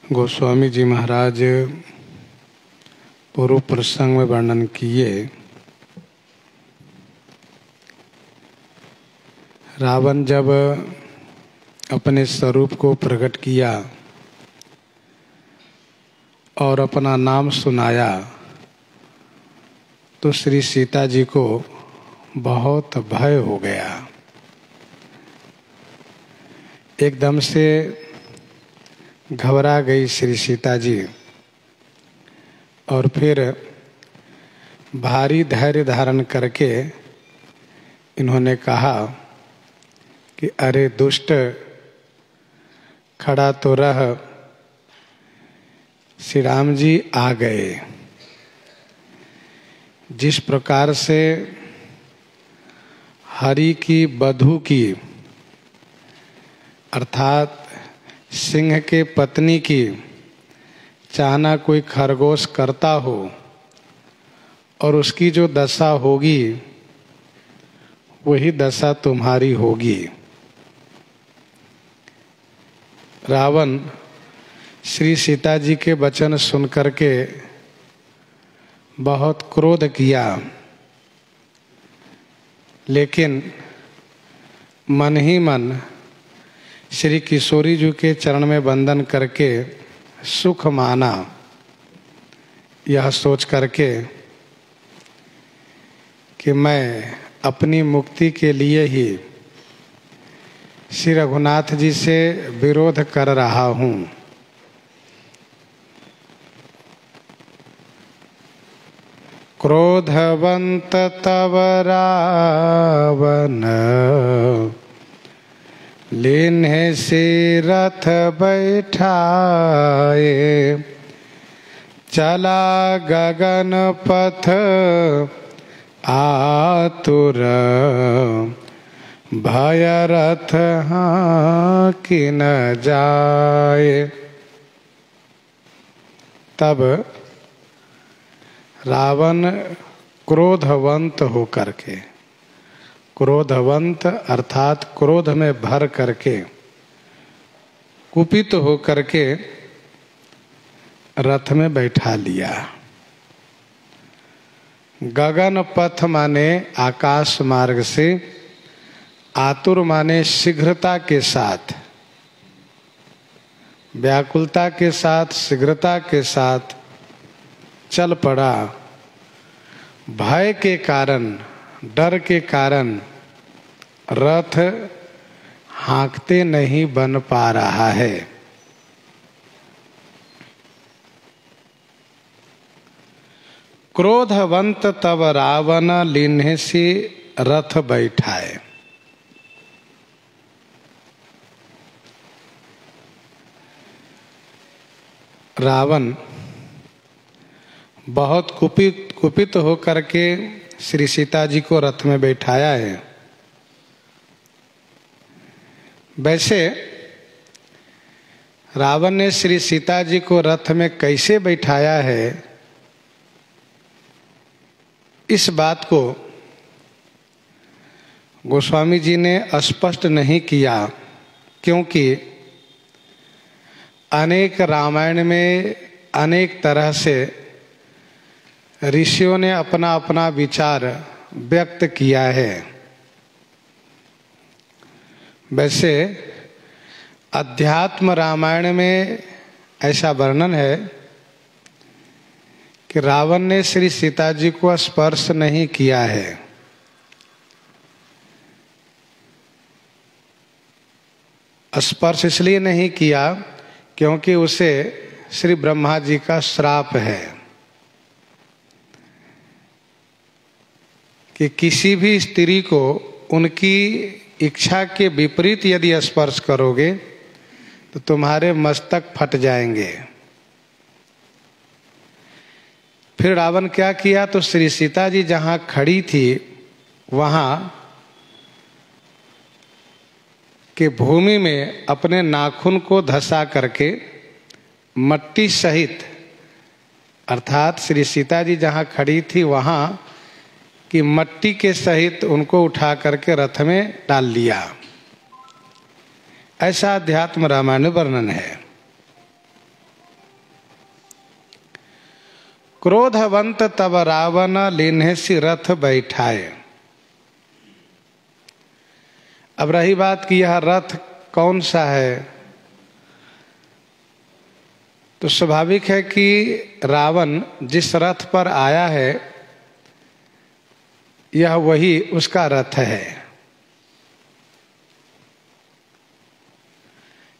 गोस्वामी जी महाराज पूर्व प्रसंग में वर्णन किए। रावण जब अपने स्वरूप को प्रकट किया और अपना नाम सुनाया तो श्री सीता जी को बहुत भय हो गया। एकदम से घबरा गई श्री सीता जी और फिर भारी धैर्य धारण करके इन्होंने कहा कि अरे दुष्ट, खड़ा तो रह, श्री राम जी आ गए। जिस प्रकार से हरि की बधू की अर्थात सिंह के पत्नी की चाहना कोई खरगोश करता हो और उसकी जो दशा होगी वही दशा तुम्हारी होगी। रावण श्री सीता जी के वचन सुन करके बहुत क्रोध किया, लेकिन मन ही मन श्री किशोरी जी के चरण में वंदन करके सुख माना, यह सोच करके कि मैं अपनी मुक्ति के लिए ही श्री रघुनाथ जी से विरोध कर रहा हूँ। क्रोधवंत तव रावण लीन्हे से रथ बैठाए, चला गगन पथ आतुर, भय रथ हाँकि न जाए। तब रावण क्रोधवंत होकर के, क्रोधवंत अर्थात क्रोध में भर करके, कुपित होकर के रथ में बैठा लिया। गगन पथ माने आकाश मार्ग से, आतुर माने शीघ्रता के साथ, व्याकुलता के साथ, शीघ्रता के साथ चल पड़ा। भय के कारण, डर के कारण रथ हाँकते नहीं बन पा रहा है। क्रोधवंत तब रावण लीन्हे से रथ बैठाए। रावण बहुत कुपित होकर के श्री सीता जी को रथ में बैठाया है। वैसे रावण ने श्री सीता जी को रथ में कैसे बैठाया है, इस बात को गोस्वामी जी ने स्पष्ट नहीं किया, क्योंकि अनेक रामायण में अनेक तरह से ऋषियों ने अपना अपना विचार व्यक्त किया है। वैसे अध्यात्म रामायण में ऐसा वर्णन है कि रावण ने श्री सीता जी को स्पर्श नहीं किया है। स्पर्श इसलिए नहीं किया क्योंकि उसे श्री ब्रह्मा जी का श्राप है कि किसी भी स्त्री को उनकी इच्छा के विपरीत यदि स्पर्श करोगे तो तुम्हारे मस्तक फट जाएंगे। फिर रावण क्या किया, तो श्री सीता जी जहां खड़ी थी वहां के भूमि में अपने नाखून को धंसा करके मट्टी सहित, अर्थात श्री सीता जी जहां खड़ी थी वहां की मट्टी के सहित उनको उठा करके रथ में डाल लिया। ऐसा अध्यात्म रामायण में वर्णन है। क्रोधवंत तब रावण लीन्हे सी रथ बैठाए। अब रही बात कि यह रथ कौन सा है, तो स्वाभाविक है कि रावण जिस रथ पर आया है यह वही उसका रथ है।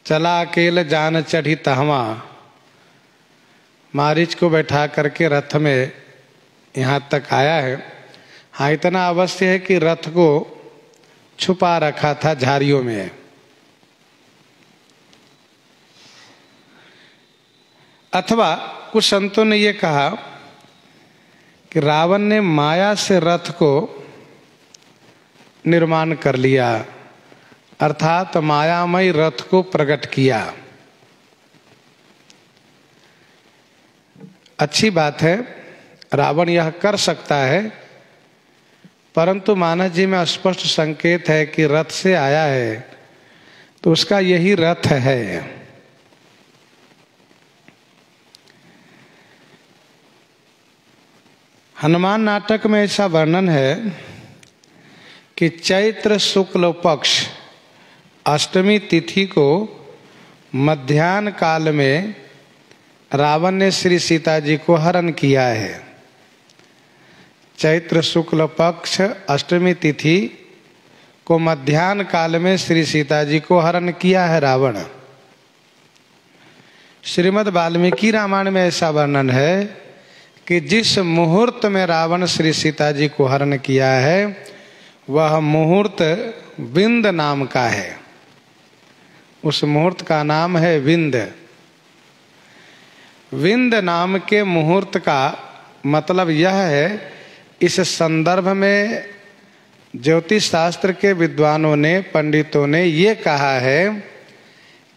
चला अकेले जान चढ़ी तहवा, मारीच को बैठा करके रथ में यहाँ तक आया है। हाँ, इतना अवश्य है कि रथ को छुपा रखा था झाड़ियों में। अथवा कुछ संतों ने यह कहा कि रावण ने माया से रथ को निर्माण कर लिया, अर्थात मायामय रथ को प्रकट किया। अच्छी बात है, रावण यह कर सकता है, परंतु मानस जी में स्पष्ट संकेत है कि रथ से आया है तो उसका यही रथ है। हनुमान नाटक में ऐसा वर्णन है कि चैत्र शुक्ल पक्ष अष्टमी तिथि को मध्याह्न काल में रावण ने श्री सीता जी को हरण किया है। चैत्र शुक्ल पक्ष अष्टमी तिथि को मध्याह्न काल में श्री सीता जी को हरण किया है रावण। श्रीमद् वाल्मीकि रामायण में ऐसा वर्णन है कि जिस मुहूर्त में रावण श्री सीता जी को हरण किया है वह मुहूर्त विंद नाम का है। उस मुहूर्त का नाम है विंद। विंद नाम के मुहूर्त का मतलब यह है, इस संदर्भ में ज्योतिष शास्त्र के विद्वानों ने, पंडितों ने ये कहा है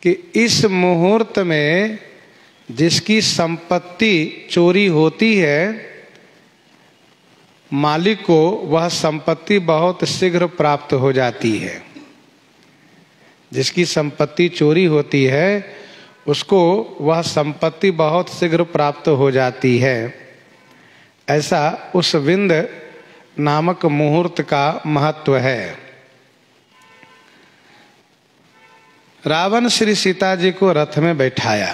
कि इस मुहूर्त में जिसकी संपत्ति चोरी होती है, मालिक को वह संपत्ति बहुत शीघ्र प्राप्त हो जाती है। जिसकी संपत्ति चोरी होती है उसको वह संपत्ति बहुत शीघ्र प्राप्त हो जाती है। ऐसा उस विंद नामक मुहूर्त का महत्व है। रावण श्री सीता जी को रथ में बैठाया।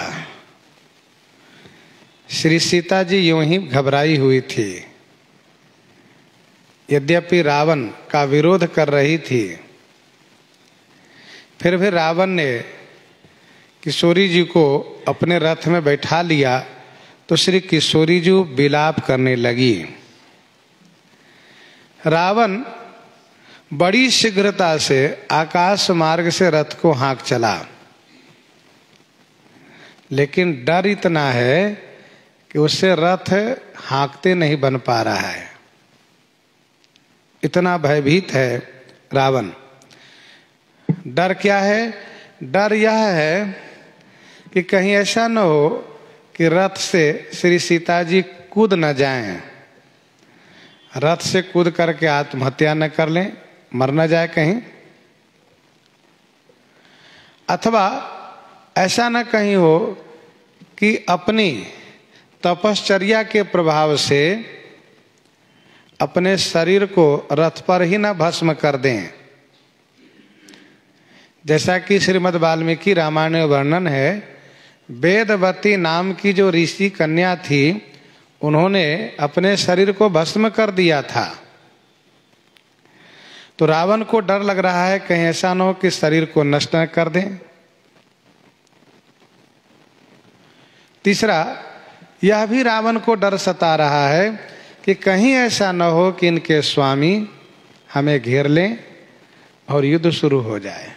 श्री सीता जी यूं ही घबराई हुई थी। यद्यपि रावण का विरोध कर रही थी, फिर भी रावण ने किशोरी जी को अपने रथ में बैठा लिया तो श्री किशोरी जी विलाप करने लगी। रावण बड़ी शीघ्रता से आकाश मार्ग से रथ को हाँक चला, लेकिन डर इतना है कि उससे रथ हाँकते नहीं बन पा रहा है। इतना भयभीत है रावण। डर क्या है? डर यह है कि कहीं ऐसा न हो कि रथ से श्री सीता जी कूद न जाएं, रथ से कूद करके आत्महत्या न कर लें, मर न जाए कहीं। अथवा ऐसा न कहीं हो कि अपनी तपश्चर्या के प्रभाव से अपने शरीर को रथ पर ही न भस्म कर दें। जैसा कि श्रीमद् वाल्मीकि रामायण में वर्णन है, वेदवती नाम की जो ऋषि कन्या थी उन्होंने अपने शरीर को भस्म कर दिया था। तो रावण को डर लग रहा है कहीं ऐसा न हो कि शरीर को नष्ट न कर दें। तीसरा, यह भी रावण को डर सता रहा है कि कहीं ऐसा न हो कि इनके स्वामी हमें घेर लें और युद्ध शुरू हो जाए।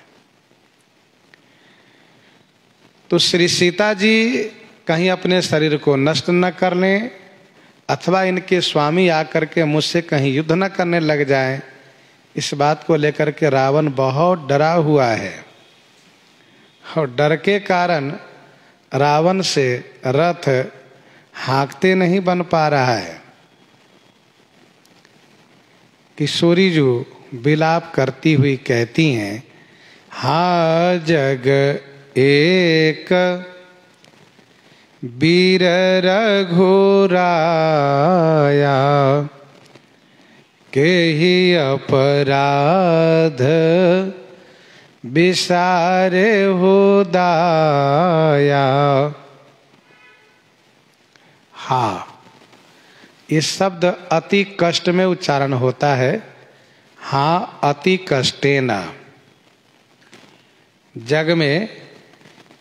तो श्री सीता जी कहीं अपने शरीर को नष्ट न कर लें अथवा इनके स्वामी आकर के मुझसे कहीं युद्ध न करने लग जाए, इस बात को लेकर के रावण बहुत डरा हुआ है। और डर के कारण रावण से रथ हाँकते नहीं बन पा रहा है। किशोरी जी विलाप करती हुई कहती हैं, हा जग एक वीर रघुराया के ही अपराध बिसारे हो दाया। हा, ये शब्द अति कष्ट में उच्चारण होता है। हाँ, अति कष्टेन। जग में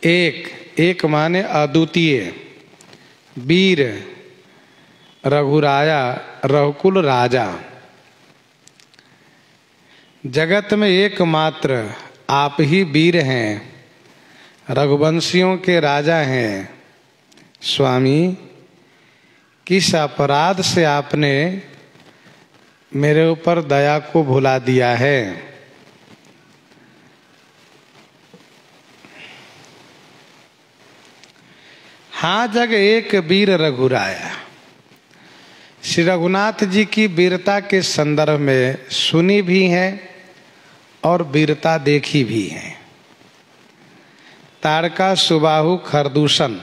एक माने अद्वितीय, वीर रघुराया रघुकुल राजा। जगत में एकमात्र आप ही वीर हैं, रघुवंशियों के राजा हैं। स्वामी, किस अपराध से आपने मेरे ऊपर दया को भुला दिया है? हाँ, जग एक वीर रघुराया। श्री रघुनाथ जी की वीरता के संदर्भ में सुनी भी है और वीरता देखी भी है। ताड़का सुबाहु खरदूषण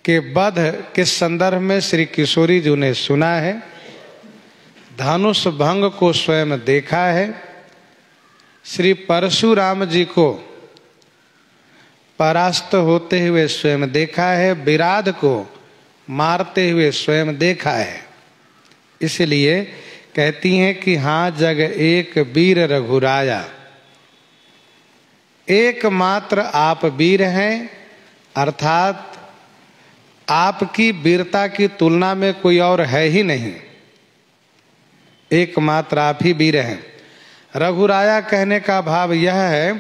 के वध के संदर्भ में श्री किशोरी जी ने सुना है। धनुष भंग को स्वयं देखा है। श्री परशुराम जी को परास्त होते हुए स्वयं देखा है। विराध को मारते हुए स्वयं देखा है। इसलिए कहती हैं कि हाँ, जग एक वीर रघुराया। एकमात्र आप वीर हैं, अर्थात आपकी वीरता की तुलना में कोई और है ही नहीं। एकमात्र आप ही वीर हैं। रघुराया कहने का भाव यह है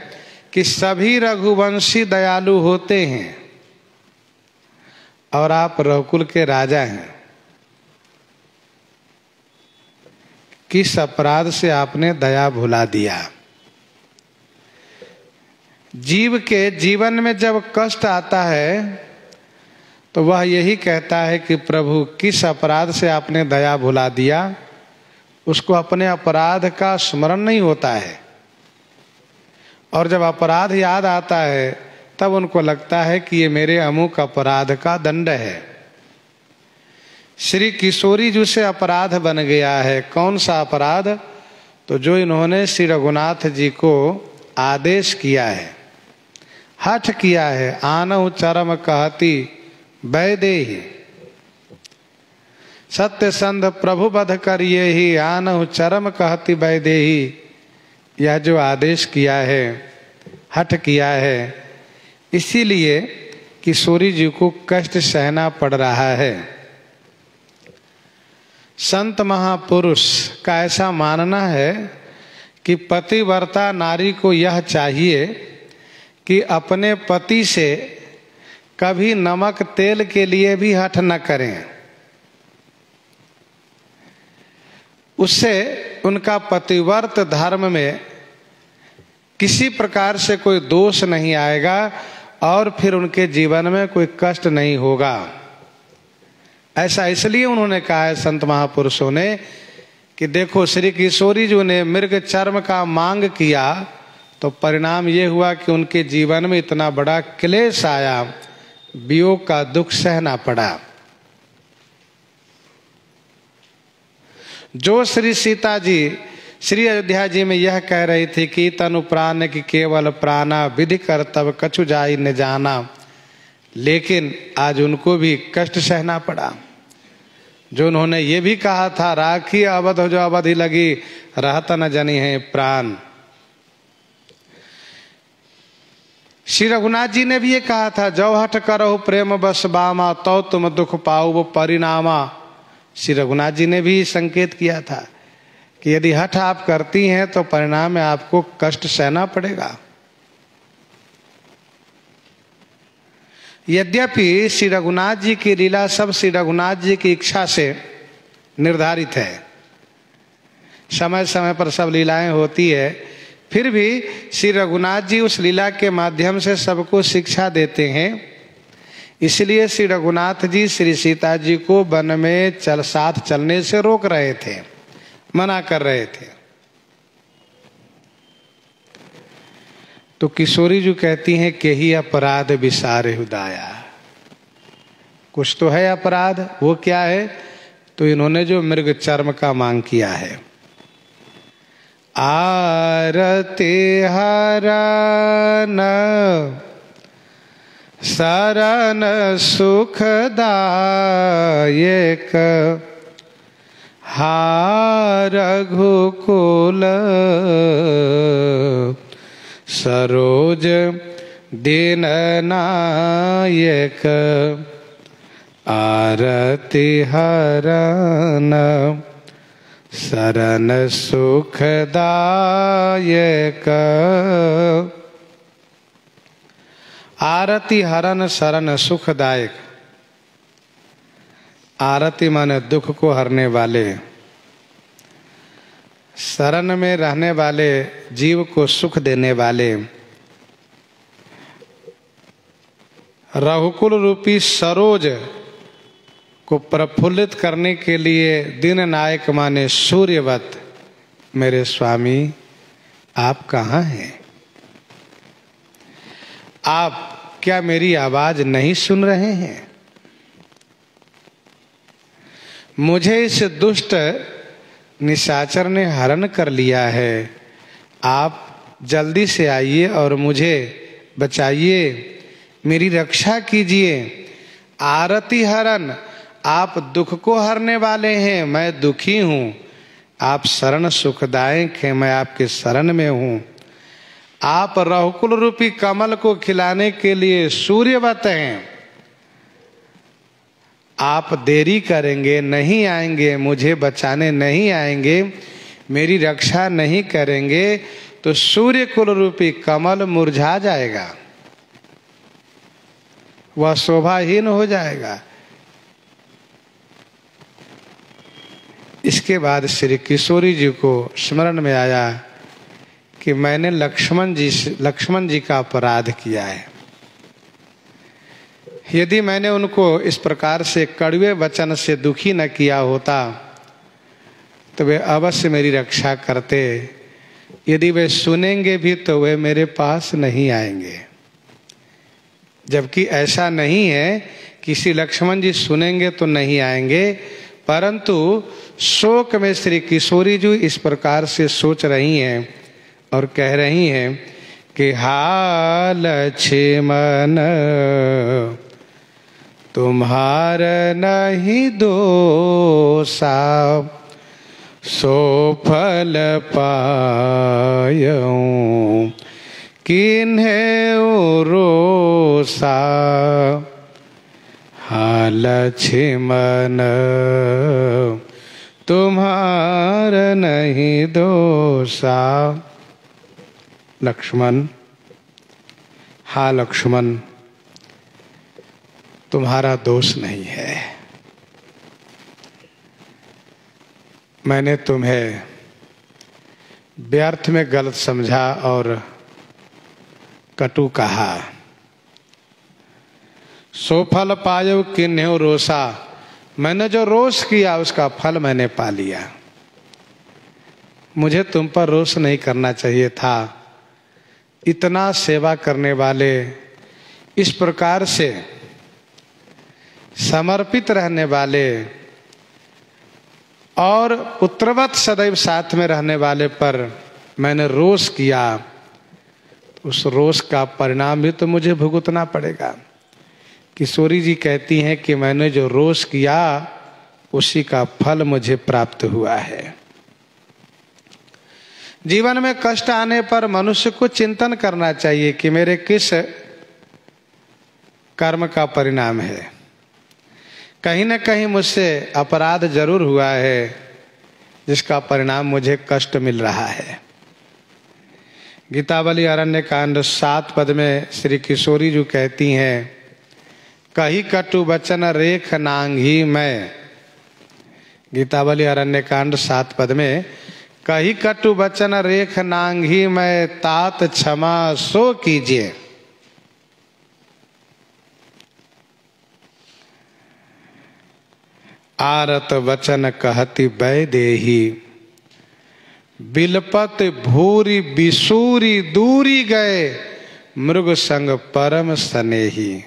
कि सभी रघुवंशी दयालु होते हैं और आप रघुकुल के राजा हैं। किस अपराध से आपने दया भुला दिया? जीव के जीवन में जब कष्ट आता है तो वह यही कहता है कि प्रभु, किस अपराध से आपने दया भुला दिया। उसको अपने अपराध का स्मरण नहीं होता है, और जब अपराध याद आता है तब उनको लगता है कि ये मेरे अमुक अपराध का दंड है। श्री किशोरी जी से अपराध बन गया है। कौन सा अपराध? तो जो इन्होंने श्री रघुनाथ जी को आदेश किया है, हठ किया है। आनहु चरम कहती वैदेही, सत्य संध प्रभु बध करिए ही, आनहु चरम कहती वैदेही। यह जो आदेश किया है, हठ किया है, इसीलिए किशोरी जी को कष्ट सहना पड़ रहा है। संत महापुरुष का ऐसा मानना है कि पतिव्रता नारी को यह चाहिए कि अपने पति से कभी नमक तेल के लिए भी हठ न करें। उससे उनका पतिव्रत धर्म में किसी प्रकार से कोई दोष नहीं आएगा और फिर उनके जीवन में कोई कष्ट नहीं होगा। ऐसा इसलिए उन्होंने कहा है संत महापुरुषों ने कि देखो, श्री किशोरी जी ने मृग चर्म का मांग किया तो परिणाम ये हुआ कि उनके जीवन में इतना बड़ा क्लेश आया, वियोग का दुख सहना पड़ा। जो श्री सीता जी श्री अयोध्या जी में यह कह रही थी कि तनु प्राण की केवल प्राणा, विधि कर तब कछु जाई न जाना, लेकिन आज उनको भी कष्ट सहना पड़ा। जो उन्होंने ये भी कहा था, राखी अवध हो जो अवधि लगी, रहत न जनी है प्राण। श्री रघुनाथ जी ने भी ये कहा था, जो हठ करो प्रेम बस बामा, तो तुम दुख पाओ वो परिणामा। श्री रघुनाथ जी ने भी संकेत किया था कि यदि हठ आप करती हैं तो परिणाम में आपको कष्ट सहना पड़ेगा। यद्यपि श्री रघुनाथ जी की लीला सब श्री रघुनाथ जी की इच्छा से निर्धारित है, समय समय पर सब लीलाएं होती है, फिर भी श्री रघुनाथ जी उस लीला के माध्यम से सबको शिक्षा देते हैं। इसलिए श्री रघुनाथ जी श्री सीता जी को वन में साथ चलने से रोक रहे थे, मना कर रहे थे। तो किशोरी जी कहती हैं कि ही अपराध विसारे हुदाया, कुछ तो है अपराध, वो क्या है? तो इन्होंने जो मृग चर्म का मांग किया है। आरती हरन शरण सुखदायक, हा रघुकुल सरोज दीन नायक, आरती हरन शरण सुखदायक। आरती हरन शरण सुखदायक। आरती माने दुख को हरने वाले, शरण में रहने वाले, जीव को सुख देने वाले, रघुकुल रूपी सरोज को प्रफुल्लित करने के लिए दिन नायक माने सूर्यवत मेरे स्वामी आप कहाँ हैं? आप क्या मेरी आवाज नहीं सुन रहे हैं? मुझे इस दुष्ट निशाचर ने हरण कर लिया है, आप जल्दी से आइए और मुझे बचाइए, मेरी रक्षा कीजिए। आरती हरन, आप दुख को हरने वाले हैं, मैं दुखी हूँ। आप शरण सुखदायक हैं, मैं आपके शरण में हूँ। आप रघुकुल रूपी कमल को खिलाने के लिए सूर्यवत हैं। आप देरी करेंगे, नहीं आएंगे, मुझे बचाने नहीं आएंगे, मेरी रक्षा नहीं करेंगे तो सूर्य कुल रूपी कमल मुरझा जाएगा, वह शोभाहीन हो जाएगा। इसके बाद श्री किशोरी जी को स्मरण में आया कि मैंने लक्ष्मण जी का अपराध किया है। यदि मैंने उनको इस प्रकार से कड़वे वचन से दुखी न किया होता तो वे अवश्य मेरी रक्षा करते। यदि वे सुनेंगे भी तो वे मेरे पास नहीं आएंगे, जबकि ऐसा नहीं है कि श्री लक्ष्मण जी सुनेंगे तो नहीं आएंगे, परंतु शोक में श्री किशोरी जी इस प्रकार से सोच रही हैं और कह रही हैं कि हाल लक्ष्मण तुम्हार नहीं दोषा, सो फल पायऊं किन्हें रोसा। हाँ लक्ष्मण तुम्हार नहीं दोषा। लक्ष्मण, हाँ लक्ष्मण तुम्हारा दोष नहीं है। मैंने तुम्हें व्यर्थ में गलत समझा और कटु कहा। सो फल पायो किन्हें रोसा, मैंने जो रोष किया उसका फल मैंने पा लिया। मुझे तुम पर रोष नहीं करना चाहिए था। इतना सेवा करने वाले, इस प्रकार से समर्पित रहने वाले और पुत्रवत सदैव साथ में रहने वाले पर मैंने रोष किया, उस रोष का परिणाम भी तो मुझे भुगतना पड़ेगा। किशोरी जी कहती हैं कि मैंने जो रोष किया उसी का फल मुझे प्राप्त हुआ है। जीवन में कष्ट आने पर मनुष्य को चिंतन करना चाहिए कि मेरे किस कर्म का परिणाम है। कहीं न कहीं मुझसे अपराध जरूर हुआ है जिसका परिणाम मुझे कष्ट मिल रहा है। गीतावली अरण्य कांड 7 पद में श्री किशोरी जी कहती हैं, कही कटु वचन रेख नांगी मैं। गीतावली अरण्य कांड 7 पद में कही कटु वचन रेख नांगी मैं, तात क्षमा सो कीजिए। आरत वचन कहति बै देही, बिलपत भूरी बिसूरी दूरी गए, मृग संग परम स्नेही।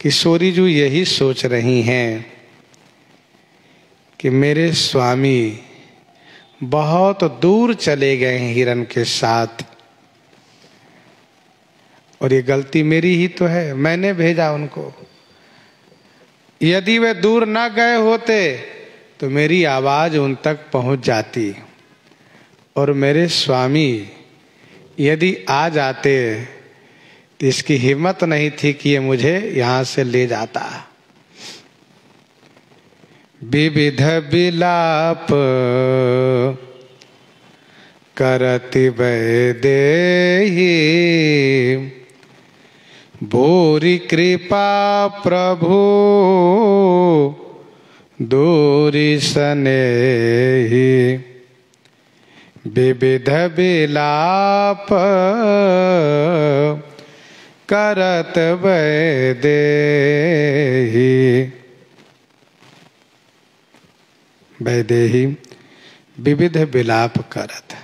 किशोरी जी यही सोच रही हैं कि मेरे स्वामी बहुत दूर चले गए हैं हिरण के साथ, और ये गलती मेरी ही तो है, मैंने भेजा उनको। यदि वे दूर न गए होते तो मेरी आवाज उन तक पहुंच जाती, और मेरे स्वामी यदि आ जाते तो इसकी हिम्मत नहीं थी कि ये मुझे यहां से ले जाता। विविध विलाप करति वैदेही, भूरि कृपा प्रभु दूरी स्नेही। विविध विलाप करत वैदेही। वैदेही विविध विलाप करत।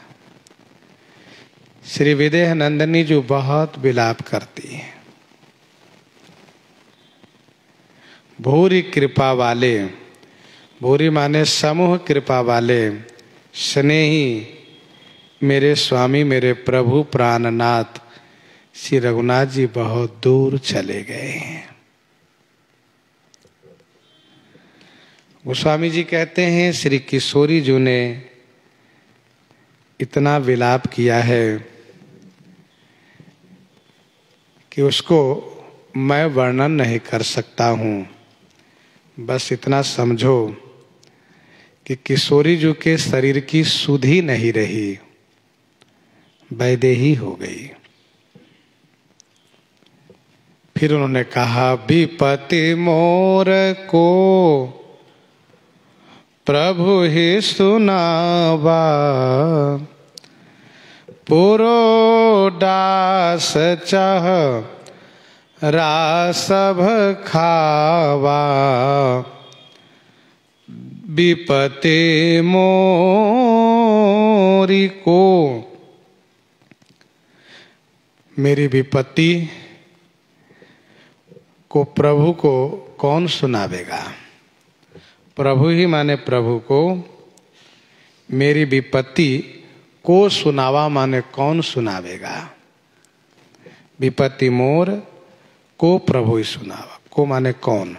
श्री विदेह नंदिनी जो बहुत विलाप करती है। भूरि कृपा वाले, भूरि माने समूह कृपा वाले, स्नेही मेरे स्वामी मेरे प्रभु प्राणनाथ श्री रघुनाथ जी बहुत दूर चले गए हैं। गोस्वामी जी कहते हैं श्री किशोरी जी ने इतना विलाप किया है कि उसको मैं वर्णन नहीं कर सकता हूँ। बस इतना समझो कि किशोरी जी के शरीर की सुधि नहीं रही, वैदेही हो गई। फिर उन्होंने कहा विपत्ति मोर को प्रभु ही सुनावा, पुरोडास चाह रासभ खावा, विपत्ति मोरी को। मेरी विपत्ति को प्रभु को कौन सुनावेगा? प्रभु ही माने प्रभु को, मेरी विपत्ति को सुनावा माने कौन सुनावेगा? विपत्ति मोर को प्रभु ही सुनावा, को माने कौन?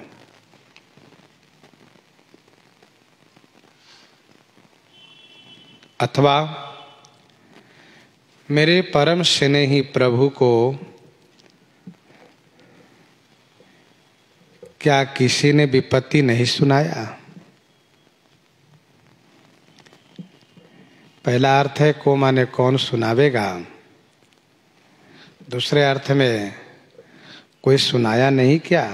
अथवा मेरे परम स्नेही प्रभु को क्या किसी ने विपत्ति नहीं सुनाया? पहला अर्थ है को माने कौन सुनावेगा। दूसरे अर्थ में कोई सुनाया नहीं क्या?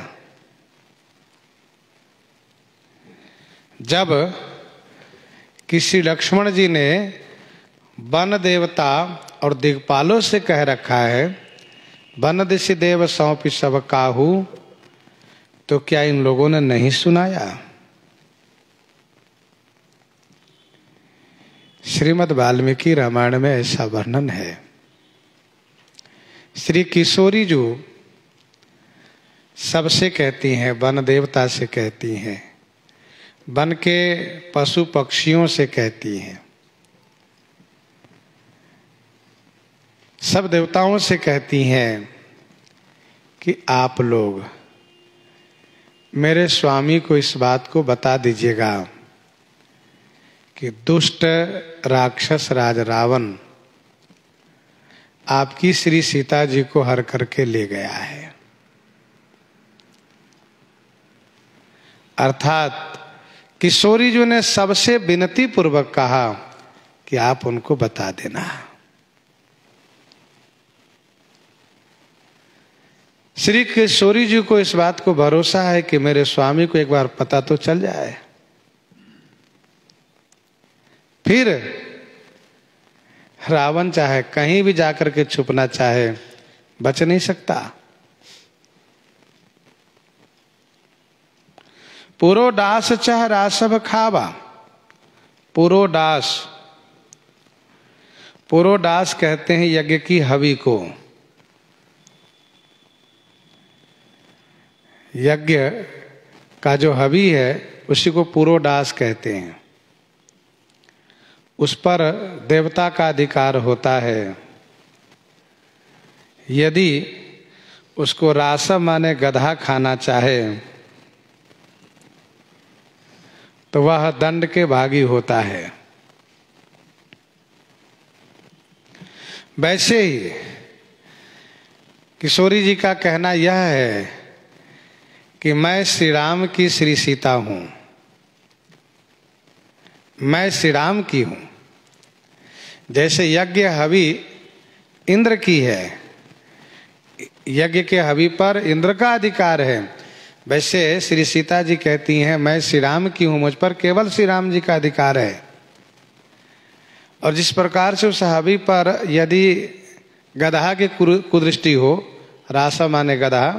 जब किसी लक्ष्मण जी ने वन देवता और दिग्पालों से कह रखा है वन दिशि देव सौंपी सब काहू, तो क्या इन लोगों ने नहीं सुनाया? श्रीमद् वाल्मीकि रामायण में ऐसा वर्णन है। श्री किशोरी जी सबसे कहती हैं, वन देवता से कहती हैं, वन के पशु पक्षियों से कहती हैं, सब देवताओं से कहती हैं कि आप लोग मेरे स्वामी को इस बात को बता दीजिएगा कि दुष्ट राक्षस राज रावण आपकी श्री सीता जी को हर करके ले गया है। अर्थात किशोरी जी ने सबसे विनती पूर्वक कहा कि आप उनको बता देना। श्री किशोरी जी को इस बात को भरोसा है कि मेरे स्वामी को एक बार पता तो चल जाए, फिर रावण चाहे कहीं भी जाकर के छुपना चाहे बच नहीं सकता। पुरो दास चाह रासभ खावा, पुरोडास, पुरोडास कहते हैं यज्ञ की हवि को। यज्ञ का जो हवि है उसी को पुरोडास कहते हैं। उस पर देवता का अधिकार होता है। यदि उसको रासव माने गधा खाना चाहे तो वह दंड के भागी होता है। वैसे ही किशोरी जी का कहना यह है कि मैं श्री राम की श्री सीता हूं, मैं श्री राम की हूं। जैसे यज्ञ हवि इंद्र की है, यज्ञ के हवि पर इंद्र का अधिकार है, वैसे श्री सीता जी कहती हैं मैं श्री राम की हूं, मुझ पर केवल श्री राम जी का अधिकार है। और जिस प्रकार से उस हवि पर यदि गधा की कुदृष्टि हो, रासा माने गधा,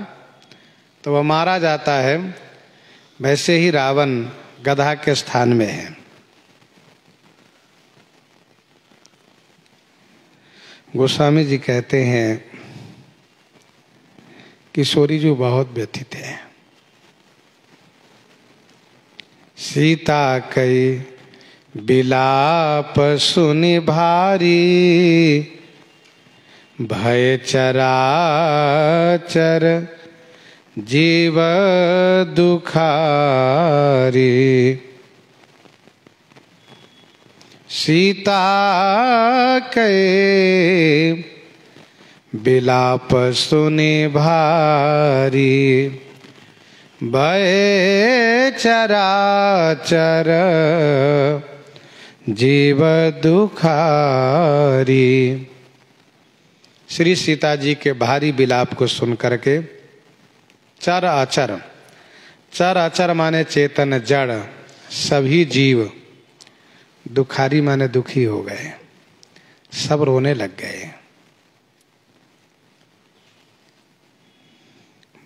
तो वह मारा जाता है, वैसे ही रावण गधा के स्थान में है। गोस्वामी जी कहते हैं किशोरी जी बहुत व्यथित है। सीता कई बिलाप सुनि भारी, भय चराचर जीव दुखारी। सीता के बिलाप सुनि भारी, भय चराचर जीव दुखारी। श्री सीता जी के भारी विलाप को सुन करके चर अचर, चर अचर माने चेतन जड़, सभी जीव दुखारी माने दुखी हो गए, सब रोने लग गए।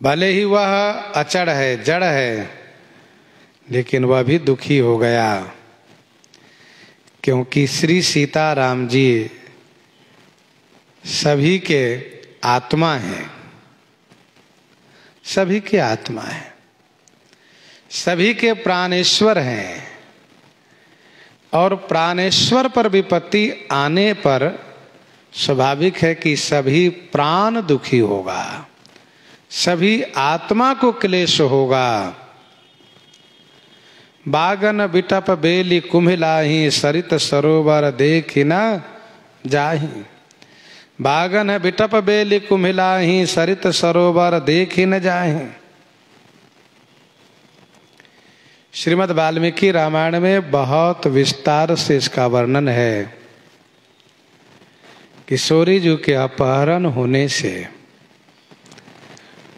भले ही वह अचड़ है, जड़ है, लेकिन वह भी दुखी हो गया, क्योंकि श्री सीताराम जी सभी के आत्मा हैं, सभी के आत्मा हैं, सभी के प्राणेश्वर हैं। और प्राणेश्वर पर विपत्ति आने पर स्वाभाविक है कि सभी प्राण दुखी होगा, सभी आत्मा को क्लेश होगा। बागन बिटप बेली कुम्हिलाही, सरित सरोवर देखि न जाहि। बागन बिटप बेली कुम्हिलाही, सरित सरोवर देखि न जाहि। श्रीमद् वाल्मीकि रामायण में बहुत विस्तार से इसका वर्णन है। किशोरी जी के अपहरण होने से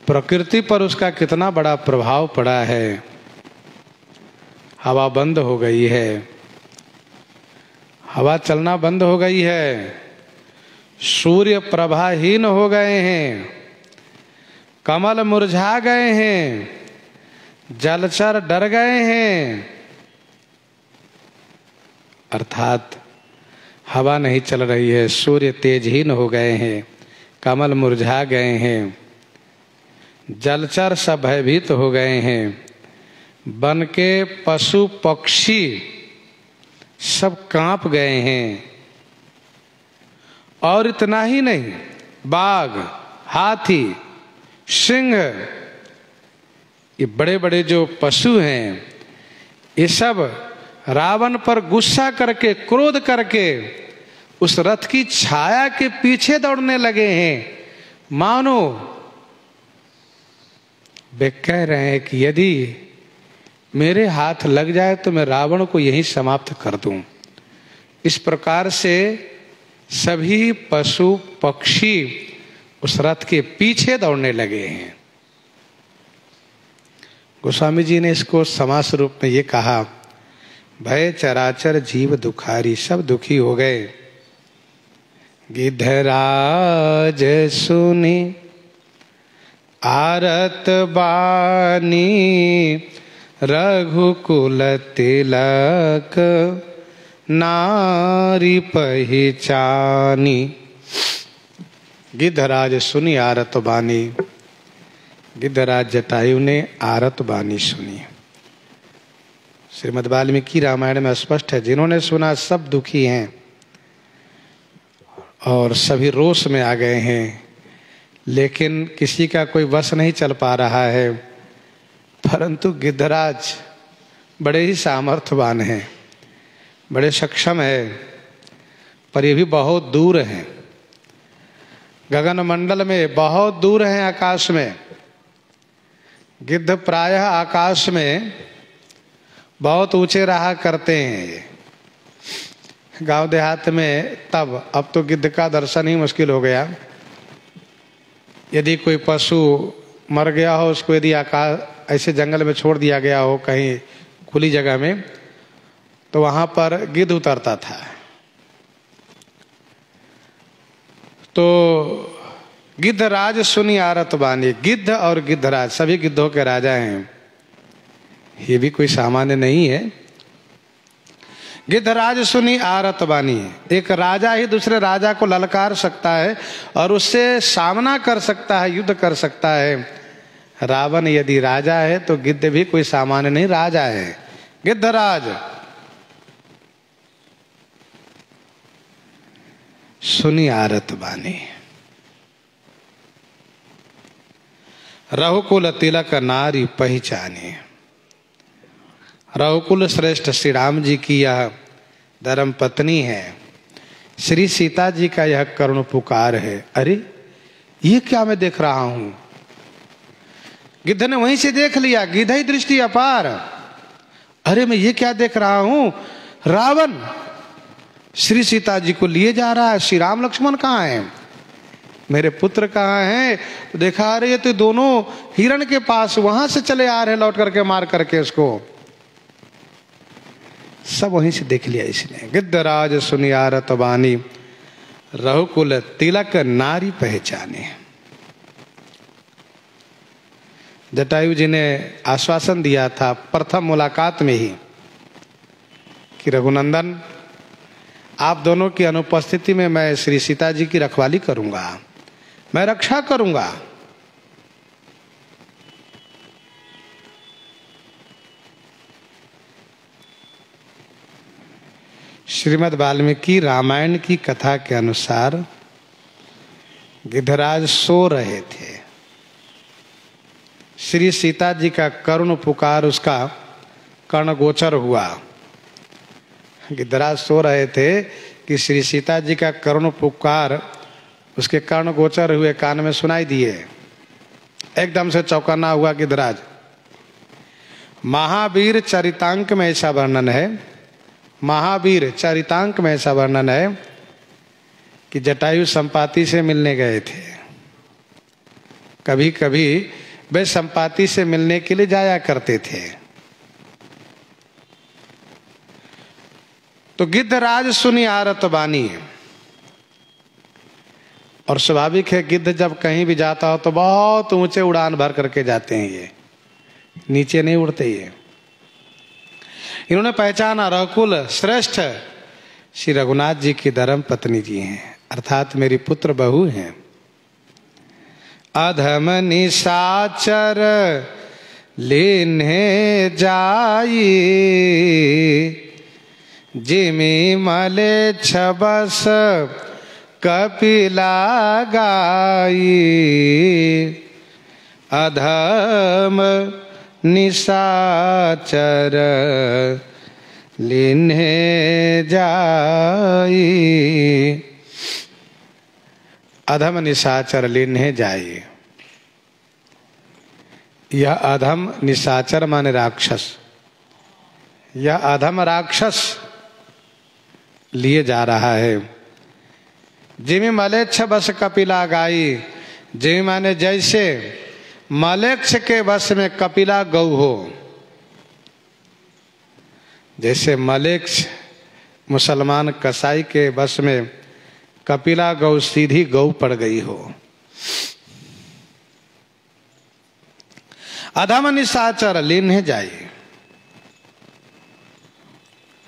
प्रकृति पर उसका कितना बड़ा प्रभाव पड़ा है। हवा बंद हो गई है, हवा चलना बंद हो गई है, सूर्य प्रभाहीन हो गए हैं, कमल मुरझा गए हैं, जलचर डर गए हैं। अर्थात हवा नहीं चल रही है, सूर्य तेजहीन हो गए हैं, कमल मुरझा गए हैं, जलचर सब भयभीत हो गए हैं, वन के पशु पक्षी सब कांप गए हैं। और इतना ही नहीं, बाघ, हाथी, सिंह, ये बड़े बड़े जो पशु हैं, ये सब रावण पर गुस्सा करके, क्रोध करके उस रथ की छाया के पीछे दौड़ने लगे हैं। मानो वे कह रहे हैं कि यदि मेरे हाथ लग जाए तो मैं रावण को यहीं समाप्त कर दूं। इस प्रकार से सभी पशु पक्षी उस रथ के पीछे दौड़ने लगे हैं। गोस्वामी जी ने इसको समास रूप में ये कहा, भय चराचर जीव दुखारी, सब दुखी हो गए। गिद्धराज सुनी आरत बानी, रघुकुल तिलक नारी पहचानी। गिद्धराज सुनी आरत बानी। गिद्धराज जटायु ने आरत बानी सुनी। श्रीमद् वाल्मीकि रामायण में स्पष्ट है, जिन्होंने सुना सब दुखी हैं और सभी रोष में आ गए हैं, लेकिन किसी का कोई वश नहीं चल पा रहा है। परंतु गिद्धराज बड़े ही सामर्थ्यवान हैं, बड़े सक्षम है, पर ये भी बहुत दूर हैं, गगन मंडल में बहुत दूर हैं, आकाश में। गिद्ध प्रायः आकाश में बहुत ऊंचे रहा करते हैं। गांव देहात में तब, अब तो गिद्ध का दर्शन ही मुश्किल हो गया। यदि कोई पशु मर गया हो, उसको यदि आकाश ऐसे जंगल में छोड़ दिया गया हो कहीं खुली जगह में, तो वहां पर गिद्ध उतरता था। तो गिद्धराज सुनी आरत बानी। गिद्ध और गिद्धराज सभी गिद्धों के राजा हैं, ये भी कोई सामान्य नहीं है। गिद्धराज सुनी आरत बानी। एक राजा ही दूसरे राजा को ललकार सकता है और उससे सामना कर सकता है, युद्ध कर सकता है। रावण यदि राजा है तो गिद्ध भी कोई सामान्य नहीं, राजा है। गिद्धराज सुनी आरत बानी। रघुकुल तिलक नारी पहचाने। रघुकुल श्रेष्ठ श्री राम जी की यह धर्म पत्नी है। श्री सीता जी का यह करुण पुकार है। अरे ये क्या मैं देख रहा हूं? गिद्ध ने वहीं से देख लिया, गिद्ध ही दृष्टि अपार। अरे मैं ये क्या देख रहा हूं? रावण श्री सीता जी को लिए जा रहा है। श्री राम लक्ष्मण कहाँ हैं? मेरे पुत्र कहाँ हैं? देखा, अरे ये तो दोनों हिरण के पास वहां से चले आ रहे, लौट करके मार करके उसको। सब वहीं से देख लिया इसने। गिद्धराज सुनी आरत बानी। रघुकुल तिलक नारी पहचाने। जटायु जी ने आश्वासन दिया था प्रथम मुलाकात में ही कि रघुनंदन, आप दोनों की अनुपस्थिति में मैं श्री सीता जी की रखवाली करूंगा, मैं रक्षा करूंगा। श्रीमद् वाल्मीकि रामायण की कथा के अनुसार गिद्धराज सो रहे थे। श्री सीता जी का करुण पुकार उसका कर्णगोचर हुआ। गिद्धराज सो रहे थे कि श्री सीता जी का करुण पुकार उसके कर्णगोचर हुए, कान में सुनाई दिए। एकदम से चौकन्ना हुआ गिद्धराज। महावीर चरितांक में ऐसा वर्णन है, महावीर चरितांक में ऐसा वर्णन है कि जटायु संपाति से मिलने गए थे। कभी कभी वे संपाति से मिलने के लिए जाया करते थे। तो गिद्धराज सुनी आरत बानी। और स्वाभाविक है, गिद्ध जब कहीं भी जाता हो तो बहुत ऊंचे उड़ान भर करके जाते हैं, ये नीचे नहीं उड़ते। ये इन्होंने पहचाना रघुकुल श्रेष्ठ श्री रघुनाथ जी की धर्म पत्नी जी हैं, अर्थात मेरी पुत्र बहू हैं। अधम निशाचर लेने जाई, जिमी मले छबस कपिला गाई। अधम निशाचर लिन्हे जाई। अधम निशाचर लिन्हे जाई। यह अधम निशाचर माने राक्षस, यह अधम राक्षस लिए जा रहा है। जिमी मलेच्छ बस कपिला गाई। जिमी माने जैसे मलेच्छ के बस में कपिला गौ हो, जैसे मलेच्छ मुसलमान कसाई के बस में कपिला गौ सीधी गौ पड़ गई हो। अधम निशाचर लीन्हे जाई।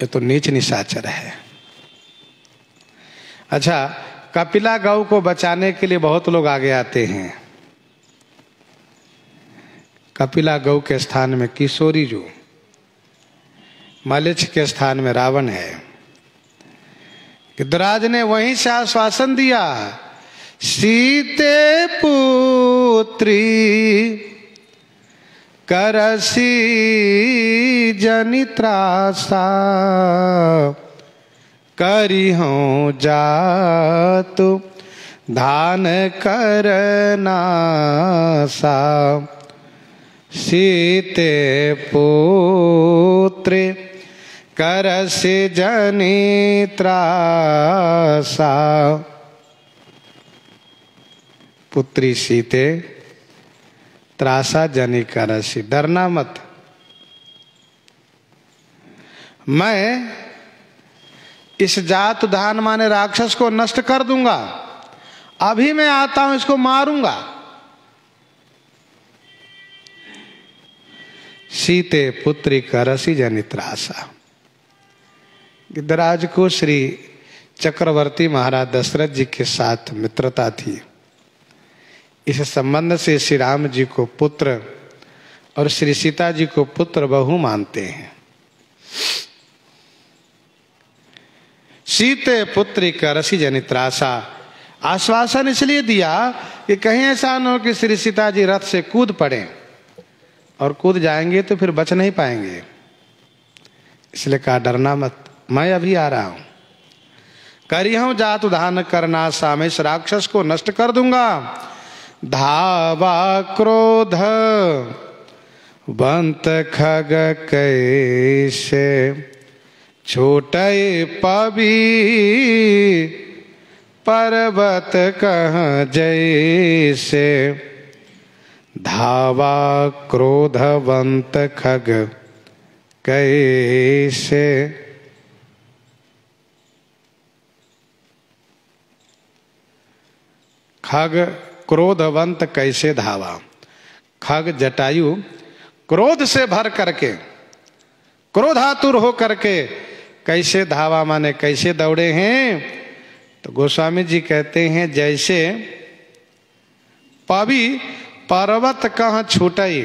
ये तो नीच निशाचर है। अच्छा, कपिला गौ को बचाने के लिए बहुत लोग आगे आते हैं। कपिला गौ के स्थान में किशोरी जो, मलेच्छ के स्थान में रावण है। गिद्धराज ने वहीं से आश्वासन दिया, सीते पुत्री करसी जनित्रासा, करी हूँ जातु धान करना सा, सीते पुत्री करसी जनित्रासा। पुत्री सीते त्रासा जनि करसी, डरना मत, मैं इस जात धान माने राक्षस को नष्ट कर दूंगा। अभी मैं आता हूं, इसको मारूंगा। सीते पुत्री करसी जनित्रासा। गिद्धराज को श्री चक्रवर्ती महाराज दशरथ जी के साथ मित्रता थी। इस संबंध से श्री राम जी को पुत्र और श्री सीता जी को पुत्र बहु मानते हैं। सीते पुत्री करसी जनित्रासा, आश्वासन इसलिए दिया कि कहीं ऐसा न हो कि श्री सीता जी रथ से कूद पड़े, और कूद जाएंगे तो फिर बच नहीं पाएंगे। इसलिए कहा डरना मत, मैं अभी आ रहा हूं। करी हूं जातु धान करना सा, मैं इस राक्षस को नष्ट कर दूंगा। धावा क्रोध बंत खग कैसे, छोटे पबी पर्वत कहाँ जैसे। धावा क्रोधवंत खग कैसे, खग क्रोधवंत कैसे धावा। खग जटायु क्रोध से भर करके, क्रोधातुर हो करके कैसे धावा माने कैसे दौड़े हैं। तो गोस्वामी जी कहते हैं जैसे पवि पर्वत कहाँ छूटई,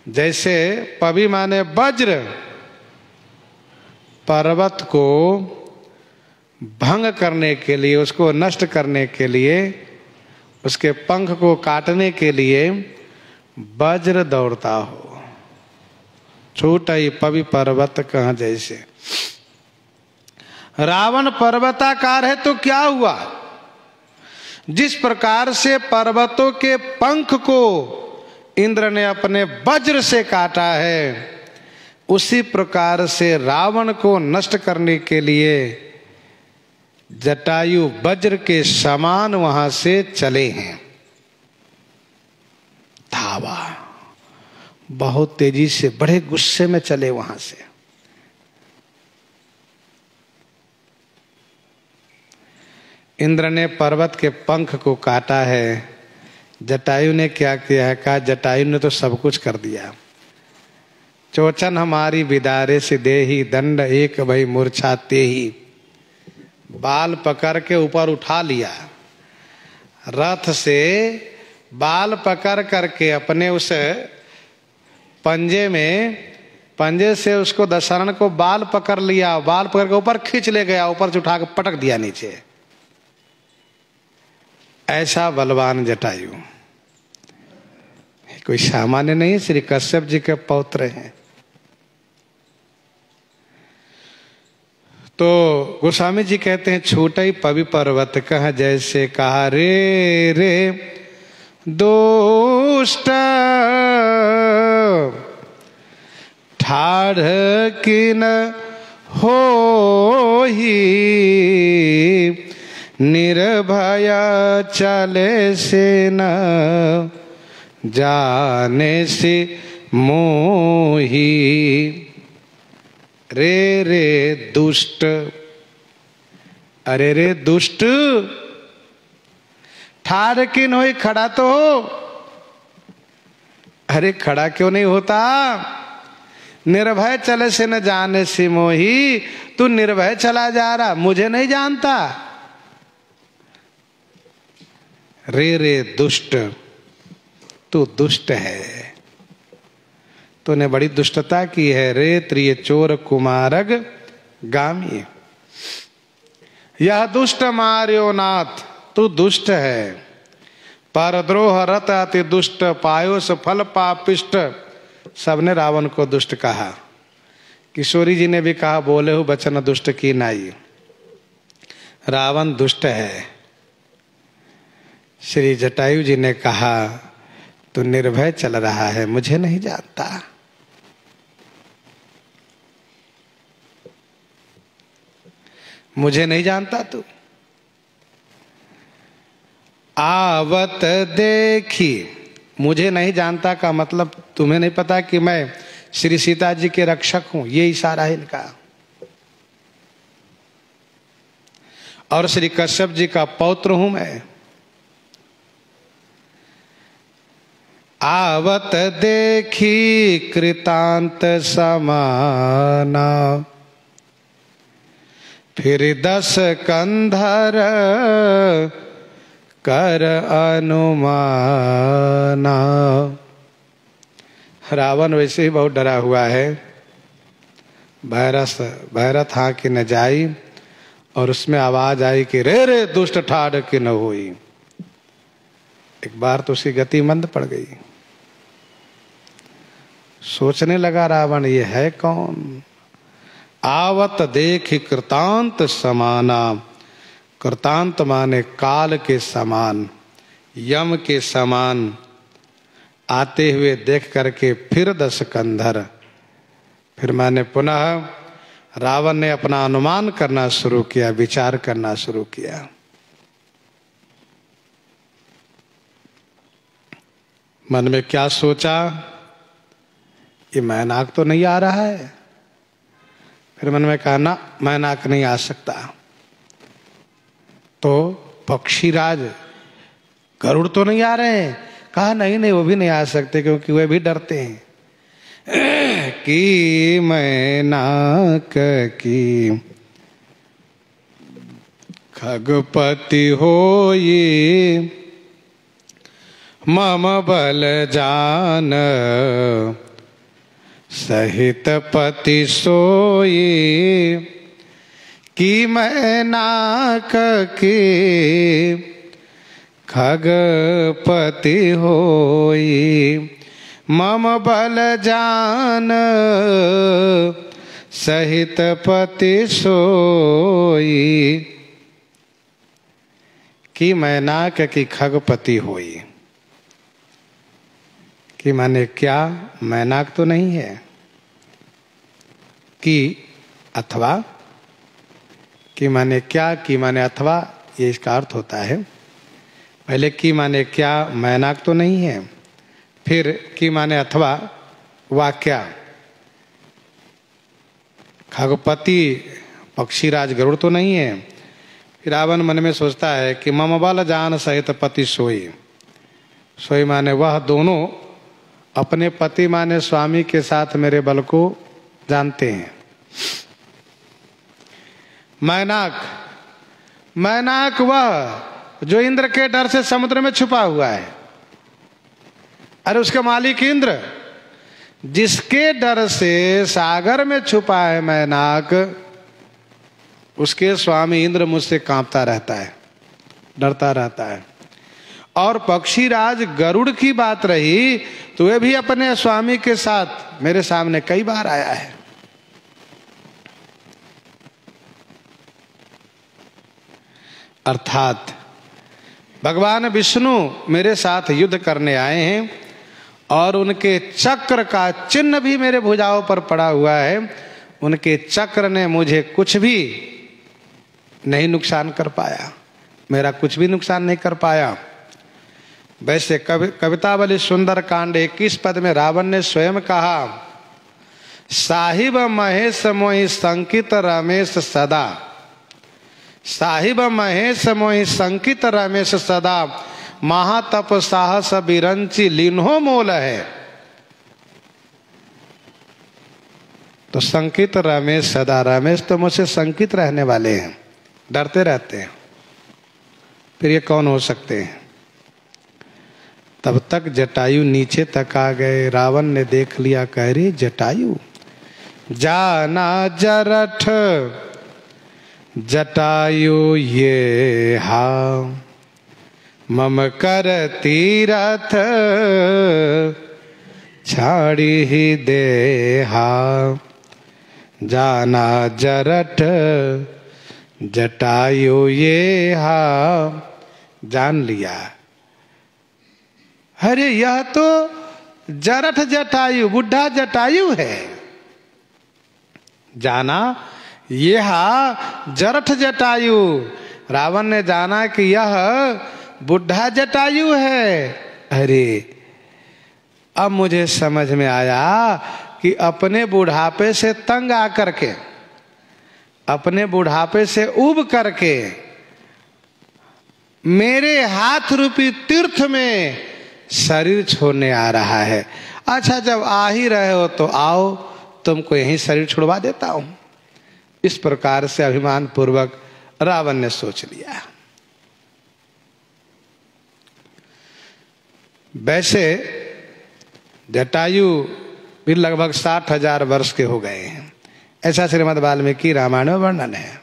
जैसे पवि माने वज्र पर्वत को भंग करने के लिए, उसको नष्ट करने के लिए, उसके पंख को काटने के लिए वज्र दौड़ता हो, छूटई पवि पर्वत कहाँ जैसे। रावण पर्वताकार है तो क्या हुआ, जिस प्रकार से पर्वतों के पंख को इंद्र ने अपने वज्र से काटा है, उसी प्रकार से रावण को नष्ट करने के लिए जटायु वज्र के समान वहां से चले हैं। धावा, बहुत तेजी से, बड़े गुस्से में चले वहां से। इंद्र ने पर्वत के पंख को काटा है, जटायु ने क्या किया है, कहा जटायु ने तो सब कुछ कर दिया। चोचन हमारी बिदारे से देही, दंड एक भई मूर्छा तेही। बाल पकड़ के ऊपर उठा लिया, रथ से बाल पकड़ करके अपने उस पंजे में, पंजे से उसको दशहरण को बाल पकड़ लिया, बाल पकड़ के ऊपर खींच ले गया, ऊपर से उठा के पटक दिया नीचे। ऐसा बलवान जटायु कोई सामान्य नहीं, श्री कश्यप जी के पौत्र हैं। तो गोस्वामी जी कहते हैं छूटई पवि पर्वत कह जैसे, कहा रे रे दुष्ट ठाढ़ किन हो ही, निर्भय चले से न जाने से मोही। रे रे दुष्ट, अरे रे दुष्ट, ठाड़ किन हो, खड़ा तो हो। अरे खड़ा क्यों नहीं होता, निर्भय चले से न जाने से मोही, तू निर्भय चला जा रहा, मुझे नहीं जानता। रे दुष्ट, तू दुष्ट है, तूने बड़ी दुष्टता की है। रे त्रिय चोर कुमारग गामी, यह दुष्ट मार्यो नाथ, तू दुष्ट है। परद्रोह रत अति दुष्ट, पायोस फल पापिष्ट। सबने रावण को दुष्ट कहा। किशोरी जी ने भी कहा, बोले हो बचन दुष्ट की नाई। रावण दुष्ट है। श्री जटायु जी ने कहा, तू निर्भय चल रहा है, मुझे नहीं जानता। मुझे नहीं जानता तू। आवत देखी, मुझे नहीं जानता का मतलब तुम्हें नहीं पता कि मैं श्री सीता जी के रक्षक हूं, ये इशारा है इनका। और श्री कश्यप जी का पौत्र हूं मैं। आवत देखी कृतांत समाना, फिर 10 कंधर कर अनुमाना। रावण वैसे ही बहुत डरा हुआ है। भैरथ हाँ कि न जाई, और उसमें आवाज आई कि रे दुष्ट ठाड़ कि न होई। एक बार तो उसकी गति मंद पड़ गई। सोचने लगा रावण, ये है कौन। आवत देख कृतांत समाना, कृतांत माने काल के समान, यम के समान आते हुए देख करके फिर 10 कंधर। फिर मैंने पुनः रावण ने अपना अनुमान करना शुरू किया, विचार करना शुरू किया। मन में क्या सोचा, ये मैनाक तो नहीं आ रहा है। फिर मन में कहा, ना मैनाक नहीं आ सकता। तो पक्षीराज गरुड़ तो नहीं आ रहे हैं। कहा नहीं वो भी नहीं आ सकते, क्योंकि वे भी डरते हैं। कि मैनाक की खगपति होई, मम बल जान सहित पति सोई। कि मैनाक की खगपति होई, मम बल जान सहित पति सोई। कि मैनाक की खगपति होई, कि माने क्या, मैनाक तो नहीं है। कि अथवा, कि माने क्या, कि माने अथवा, ये इसका अर्थ होता है। पहले कि माने क्या, मैनाक तो नहीं है। फिर कि माने अथवा, वाक्या, खगपति पक्षीराज गरुड़ तो नहीं है। फिर रावण मन में सोचता है कि मम बल जान सहित पति सोई। सोई माने वह दोनों अपने पति माने स्वामी के साथ मेरे बल को जानते हैं। मैनाक, मैनाक वह जो इंद्र के डर से समुद्र में छुपा हुआ है। अरे उसका मालिक इंद्र, जिसके डर से सागर में छुपा है मैनाक, उसके स्वामी इंद्र मुझसे कांपता रहता है, डरता रहता है। और पक्षीराज गरुड़ की बात रही तो वे भी अपने स्वामी के साथ मेरे सामने कई बार आया है। अर्थात भगवान विष्णु मेरे साथ युद्ध करने आए हैं और उनके चक्र का चिन्ह भी मेरे भुजाओं पर पड़ा हुआ है। उनके चक्र ने मुझे कुछ भी नहीं नुकसान कर पाया, मेरा कुछ भी नुकसान नहीं कर पाया। वैसे कवितावली सुंदर कांड 21 पद में रावण ने स्वयं कहा, साहिब महेश मोहि संकित रमेश सदा। साहिब महेश मोहि संकित रमेश सदा, महातप साहस बिरंची लीन्हो मोल है। तो संकित रमेश सदा, रमेश तो मुझसे संकित रहने वाले हैं, डरते रहते हैं, फिर ये कौन हो सकते हैं। तब तक जटायु नीचे तक आ गए। रावण ने देख लिया, कह रही जटायु जाना जरठ जटायु ये हा, मम कर तीरथ छाड़ी ही दे हा। जाना जरठ जटायु ये हा, जान लिया, अरे यह तो जरठ जटायु, बुढ़ा जटायु है। जाना ये हा जरठ जटायु, रावण ने जाना कि यह बुढ़ा जटायु है। अरे अब मुझे समझ में आया कि अपने बुढ़ापे से तंग आकर के, अपने बुढ़ापे से उब करके मेरे हाथ रूपी तीर्थ में शरीर छोड़ने आ रहा है। अच्छा जब आ ही रहे हो तो आओ, तुमको यहीं शरीर छुड़वा देता हूं। इस प्रकार से अभिमान पूर्वक रावण ने सोच लिया। वैसे जटायु भी लगभग 60,000 वर्ष के हो गए हैं, ऐसा श्रीमद् वाल्मीकि रामायण में वर्णन है।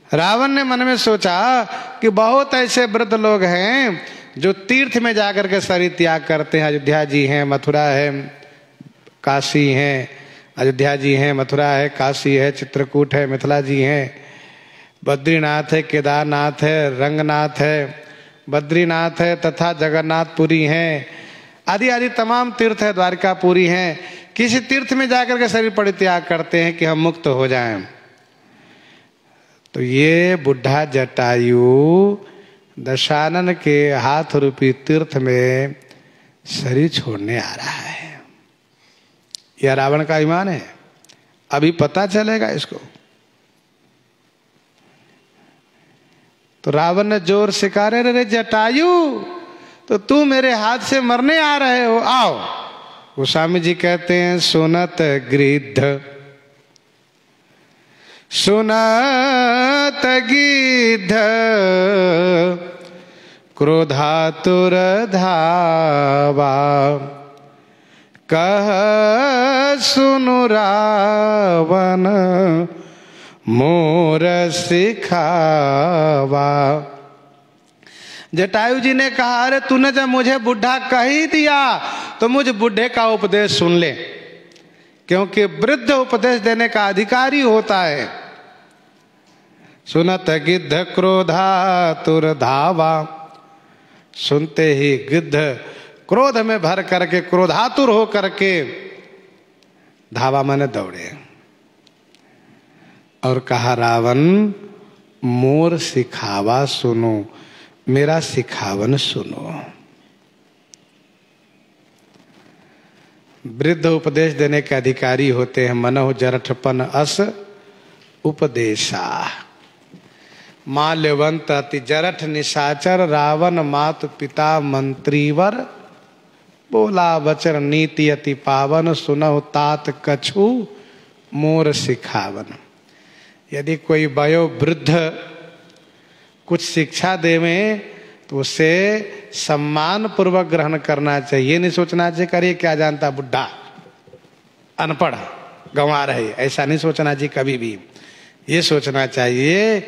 रावण ने मन में सोचा कि बहुत ऐसे वृद्ध लोग हैं जो तीर्थ में जाकर के शरीर त्याग करते हैं। अयोध्या जी हैं, मथुरा है, काशी हैं, अयोध्या जी हैं, मथुरा है, काशी है, चित्रकूट है, मिथिला जी हैं, बद्रीनाथ है, केदारनाथ है, रंगनाथ है, बद्रीनाथ है तथा जगन्नाथपुरी हैं, आदि आदि तमाम तीर्थ है, द्वारकापुरी हैं। किसी तीर्थ में जाकर के शरीर परित्याग करते हैं कि हम मुक्त हो जाएं। तो ये बुढ़ा जटायु दशानन के हाथ रूपी तीर्थ में शरीर छोड़ने आ रहा है। यह रावण का ईमान है, अभी पता चलेगा इसको। तो रावण ने जोर से कहा, रे जटायु, तो तू मेरे हाथ से मरने आ रहे हो, आओ। गोस्वामी जी कहते हैं, सुनत गृद्ध सुनत गिद्ध क्रोधातुर धावा, कह सुनु रावण मोर सिखावा। जटायु जी ने कहा, अरे तूने जब मुझे बुढ़ा कह ही दिया तो मुझ बुढ़े का उपदेश सुन ले, क्योंकि वृद्ध उपदेश देने का अधिकारी होता है। सुनत गिद्ध क्रोधातुर धावा, सुनते ही गिद्ध क्रोध में भर करके, क्रोधातुर हो करके धावा माने दौड़े और कहा, रावण मोर सिखावा सुनो, मेरा सिखावन सुनो। वृद्ध उपदेश देने के अधिकारी होते हैं। मनोह जरठपन अस उपदेशा, माल्यवंत अति जरठ निशाचर, रावण मातु पिता मंत्रीवर, बोला वचन नीति अति पावन, सुनहु तात कछु मोर सिखावन। यदि कोई वयो वृद्ध कुछ शिक्षा देवे तो उसे सम्मान पूर्वक ग्रहण करना चाहिए। नहीं सोचना चाहिए करे क्या जानता बुढ़ा, अनपढ़, गंवा रहे, ऐसा नहीं सोचना चाहिए कभी भी। ये सोचना चाहिए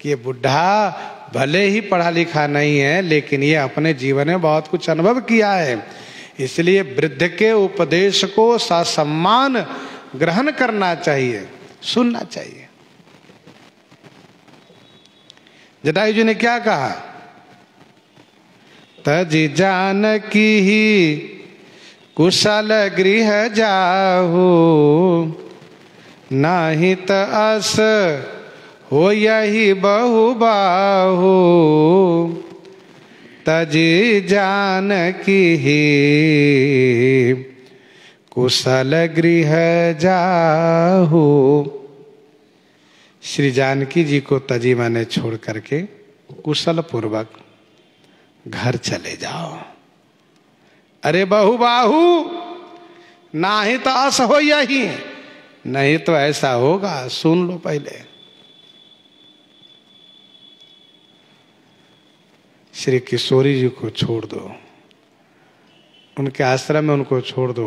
कि ये बुढ़ा भले ही पढ़ा लिखा नहीं है, लेकिन ये अपने जीवन में बहुत कुछ अनुभव किया है, इसलिए वृद्ध के उपदेश को ससम्मान ग्रहण करना चाहिए, सुनना चाहिए। जटायु जी ने क्या कहा, तजि जानकी ही कुशल गृह जाहु, नाही त अस हो यही बहु बाहु, तजि जानकी ही कुशल गृह जाहु। श्री जानकी जी को तजी माने छोड़ करके कुशल पूर्वक घर चले जाओ। अरे बहुबाहु नाही तो अस हो यही, नहीं तो ऐसा होगा। सुन लो पहले। श्री किशोरी जी को छोड़ दो, उनके आश्रम में उनको छोड़ दो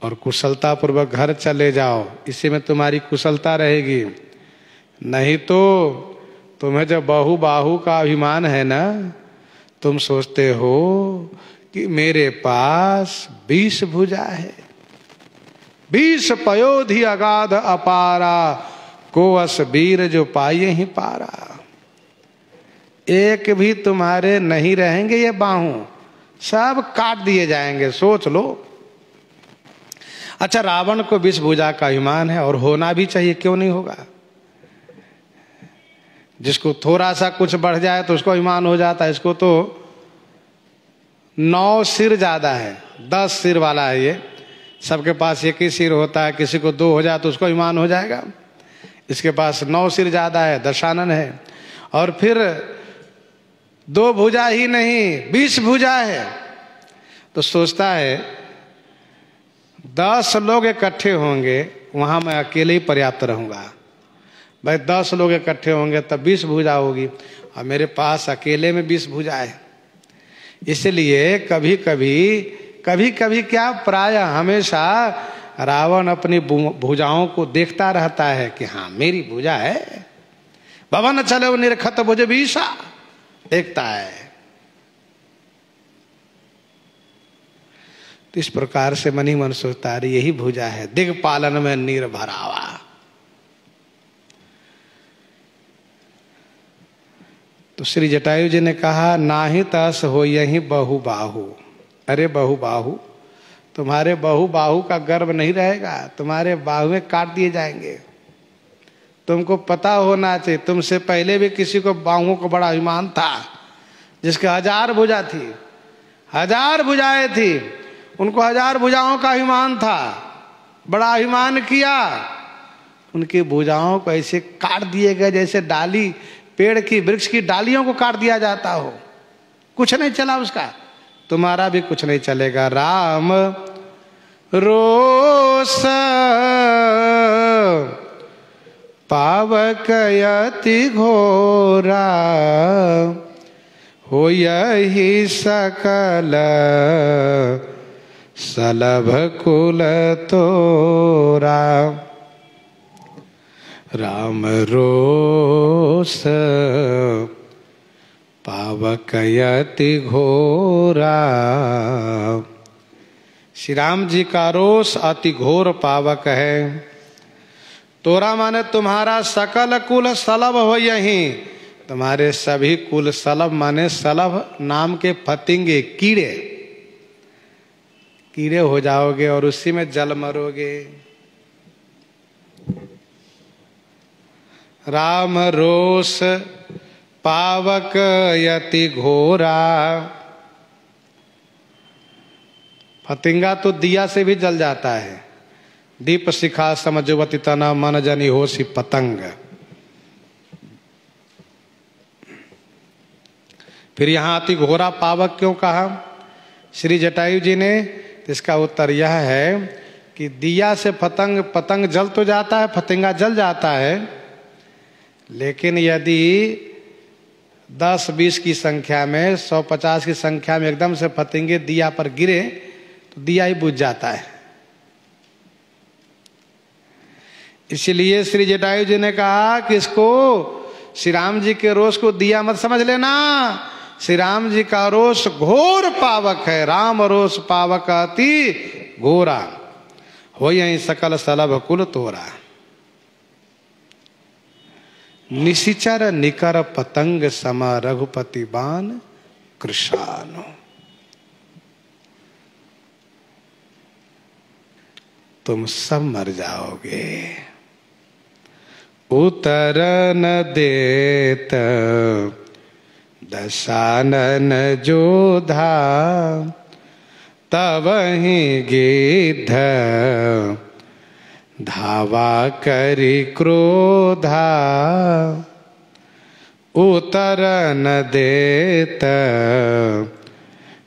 और कुशलता पूर्वक घर चले जाओ। इसी में तुम्हारी कुशलता रहेगी। नहीं तो तुम्हें जब बहु बाहु का अभिमान है ना, तुम सोचते हो कि मेरे पास 20 भुजा है, 20 पयोधि अगाध अपारा, को अस वीर जो पाए ही पारा। एक भी तुम्हारे नहीं रहेंगे ये बाहु, सब काट दिए जाएंगे। सोच लो। अच्छा, रावण को 20 भुजा का अभिमान है और होना भी चाहिए, क्यों नहीं होगा। जिसको थोड़ा सा कुछ बढ़ जाए तो उसको अभिमान हो जाता है। इसको तो 9 सिर ज्यादा है, 10 सिर वाला है ये। सबके पास एक ही सिर होता है, किसी को 2 हो जाए तो उसको अभिमान हो जाएगा। इसके पास 9 सिर ज्यादा है, दशानन है। और फिर 2 भुजा ही नहीं, 20 भुजा है। तो सोचता है 10 लोग इकट्ठे होंगे, वहां मैं अकेले ही पर्याप्त रहूंगा। भाई 10 लोग इकट्ठे होंगे तब 20 भुजा होगी, और मेरे पास अकेले में 20 भुजा है। इसलिए कभी कभी क्या, प्राय हमेशा रावण अपनी भुजाओं को देखता रहता है कि हाँ मेरी भुजा है। भवन चले वो निरखत भुज बीसा, देखता है। तो इस प्रकार से मन ही मन सोचता है यही भुजा है, दिग्पालन में नीर भरावा। तो श्री जटायु जी ने कहा नाही तस हो यही बहु बाहु। अरे बहु बाहु, तुम्हारे बहु बाहु का गर्व नहीं रहेगा, तुम्हारे बाहुएं काट दिए जाएंगे। तुमको पता होना चाहिए, तुमसे पहले भी किसी को बाहुओं को बड़ा अभिमान था, जिसके 1000 भुजा थी, 1000 भुजाएं थी, उनको 1000 भुजाओं का अभिमान था, बड़ा अभिमान किया। उनकी भुजाओं को ऐसे काट दिए गए जैसे डाली, पेड़ की वृक्ष की डालियों को काट दिया जाता हो, कुछ नहीं चला उसका। तुम्हारा भी कुछ नहीं चलेगा। राम रोष पावक यति घोरा, हो यही सकल सलभ कुल तोरा। राम रोष पावक यति घोरा। श्री राम जी का रोष अति घोर पावक है। तोरा माने तुम्हारा सकल कुल सलभ हो यही, तुम्हारे सभी कुल सलभ माने सलभ नाम के फतिंगे, कीड़े, कीड़े हो जाओगे और उसी में जल मरोगे। राम रोष पावक यति घोरा। फतिंगा तो दिया से भी जल जाता है। दीप शिखा समझवती तना, मन जनी हो सी पतंग। फिर यहां अति घोरा पावक क्यों कहा श्री जटायु जी ने? इसका उत्तर यह है कि दिया से पतंग जल तो जाता है, फतिंगा जल जाता है, लेकिन यदि 10-20 की संख्या में, 100-50 की संख्या में एकदम से फतिंगे दिया पर गिरे तो दिया ही बुझ जाता है। इसलिए श्री जटायु जी ने कहा कि इसको, श्री राम जी के रोष को दिया मत समझ लेना। श्री राम जी का रोष घोर पावक है। राम रोष पावक अति घोरा, हो यही सकल सलभ कुल तोरा। निशिचर निकर पतंग सम, रघुपति बान कृशानो। तुम सब मर जाओगे। उतर न देत दशानन जोधा, तब ही गिद्ध धावा करी क्रोधा। उतर न देत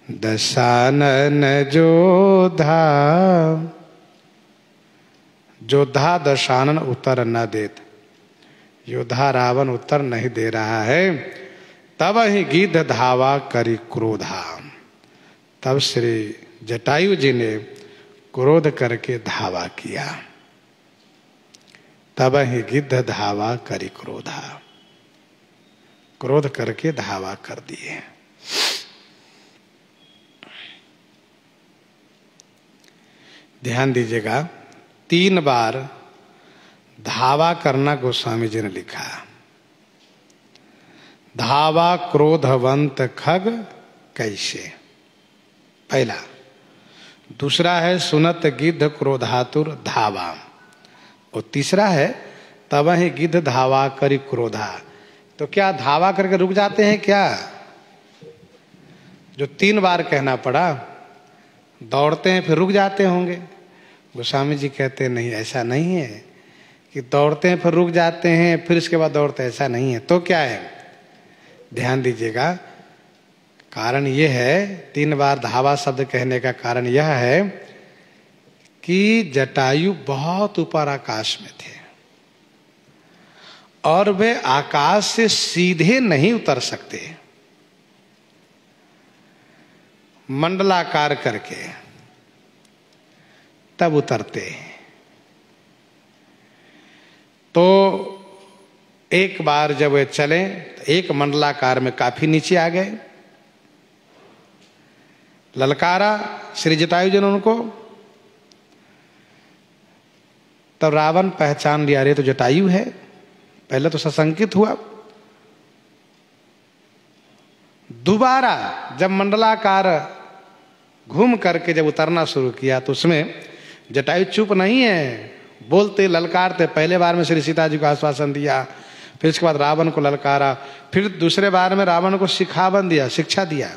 दशानन जोधा, जोधा दशानन उत्तर न देत, योद्धा रावण उत्तर नहीं दे रहा है। तब ही गिद्ध धावा करी क्रोधा, तब श्री जटायु जी ने क्रोध करके धावा किया। तब ही गिद्ध धावा करी क्रोधा, क्रोध करके धावा कर दिए। ध्यान दीजिएगा, 3 बार धावा करना गोस्वामी जी ने लिखा। धावा क्रोधवंत खग कैसे, पहला। दूसरा है सुनत गिद्ध क्रोधातुर धावा, और तीसरा है तब ही गिद्ध धावा करी क्रोधा। तो क्या धावा करके रुक जाते हैं क्या? जो 3 बार कहना पड़ा, दौड़ते हैं फिर रुक जाते होंगे। गोस्वामी जी कहते हैं नहीं, ऐसा नहीं है कि दौड़ते हैं फिर रुक जाते हैं फिर इसके बाद दौड़ते, ऐसा नहीं है। तो क्या है? ध्यान दीजिएगा, कारण यह है, 3 बार धावा शब्द कहने का कारण यह है कि जटायु बहुत ऊपर आकाश में थे और वे आकाश से सीधे नहीं उतर सकते, मंडलाकार करके तब उतरते। तो एक बार जब वे चले तो एक मंडलाकार में काफी नीचे आ गए, ललकारा श्री जटायु जी ने उनको। तब रावण पहचान लिया, रे तो जटायु है। पहले तो सशंकित हुआ, दोबारा जब मंडलाकार घूम करके जब उतरना शुरू किया तो उसमें जटायु चुप नहीं है, बोलते ललकारते। पहले बार में श्री सीता जी को आश्वासन दिया, फिर इसके बाद रावण को ललकारा, फिर दूसरे बार में रावण को शिखावन दिया, शिक्षा दिया।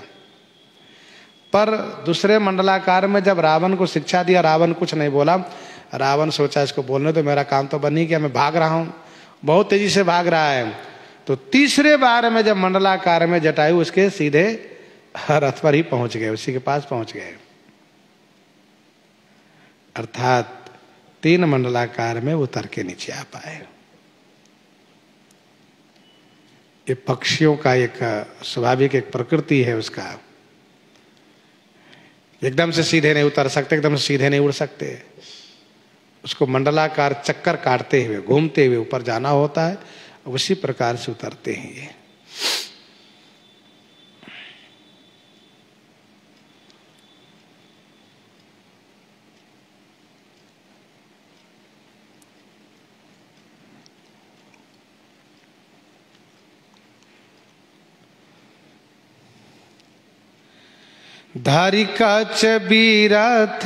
पर दूसरे मंडलाकार में जब रावण को शिक्षा दिया, रावण कुछ नहीं बोला। रावण सोचा इसको बोलने तो मेरा काम तो बन ही गया, मैं भाग रहा हूं, बहुत तेजी से भाग रहा है। तो तीसरे बार में जब मंडलाकार में जटायु उसके सीधे रथ पर ही पहुंच गए, उसी के पास पहुंच गए। अर्थात 3 मंडलाकार में उतर के नीचे आ पाए। ये पक्षियों का एक स्वाभाविक एक प्रकृति है उसका, एकदम से सीधे नहीं उतर सकते, एकदम से सीधे नहीं उड़ सकते। उसको मंडलाकार चक्कर काटते हुए घूमते हुए ऊपर जाना होता है, उसी प्रकार से उतरते हैं ये। धारिकाच बीरथ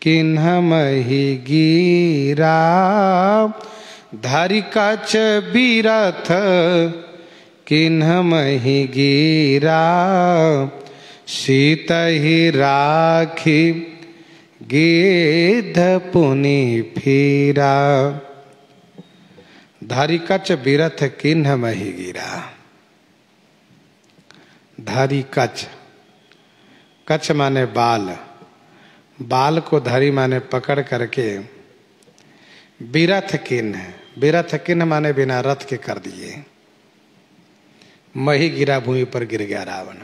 किन्ह मही गिरा, धारिकाच बीरथ किन्ह मही गिरा, सीत ही राखी गिद्ध पुनि फिरा। धारिकाच बीरथ किन्ह मही गिरा। धारी कच, कच माने बाल, बाल को धरी माने पकड़ करके, बिरथ किन्ह, बिरथ किन्ह माने बिना रथ के कर दिए। मही गिरा, भूमि पर गिर गया रावण।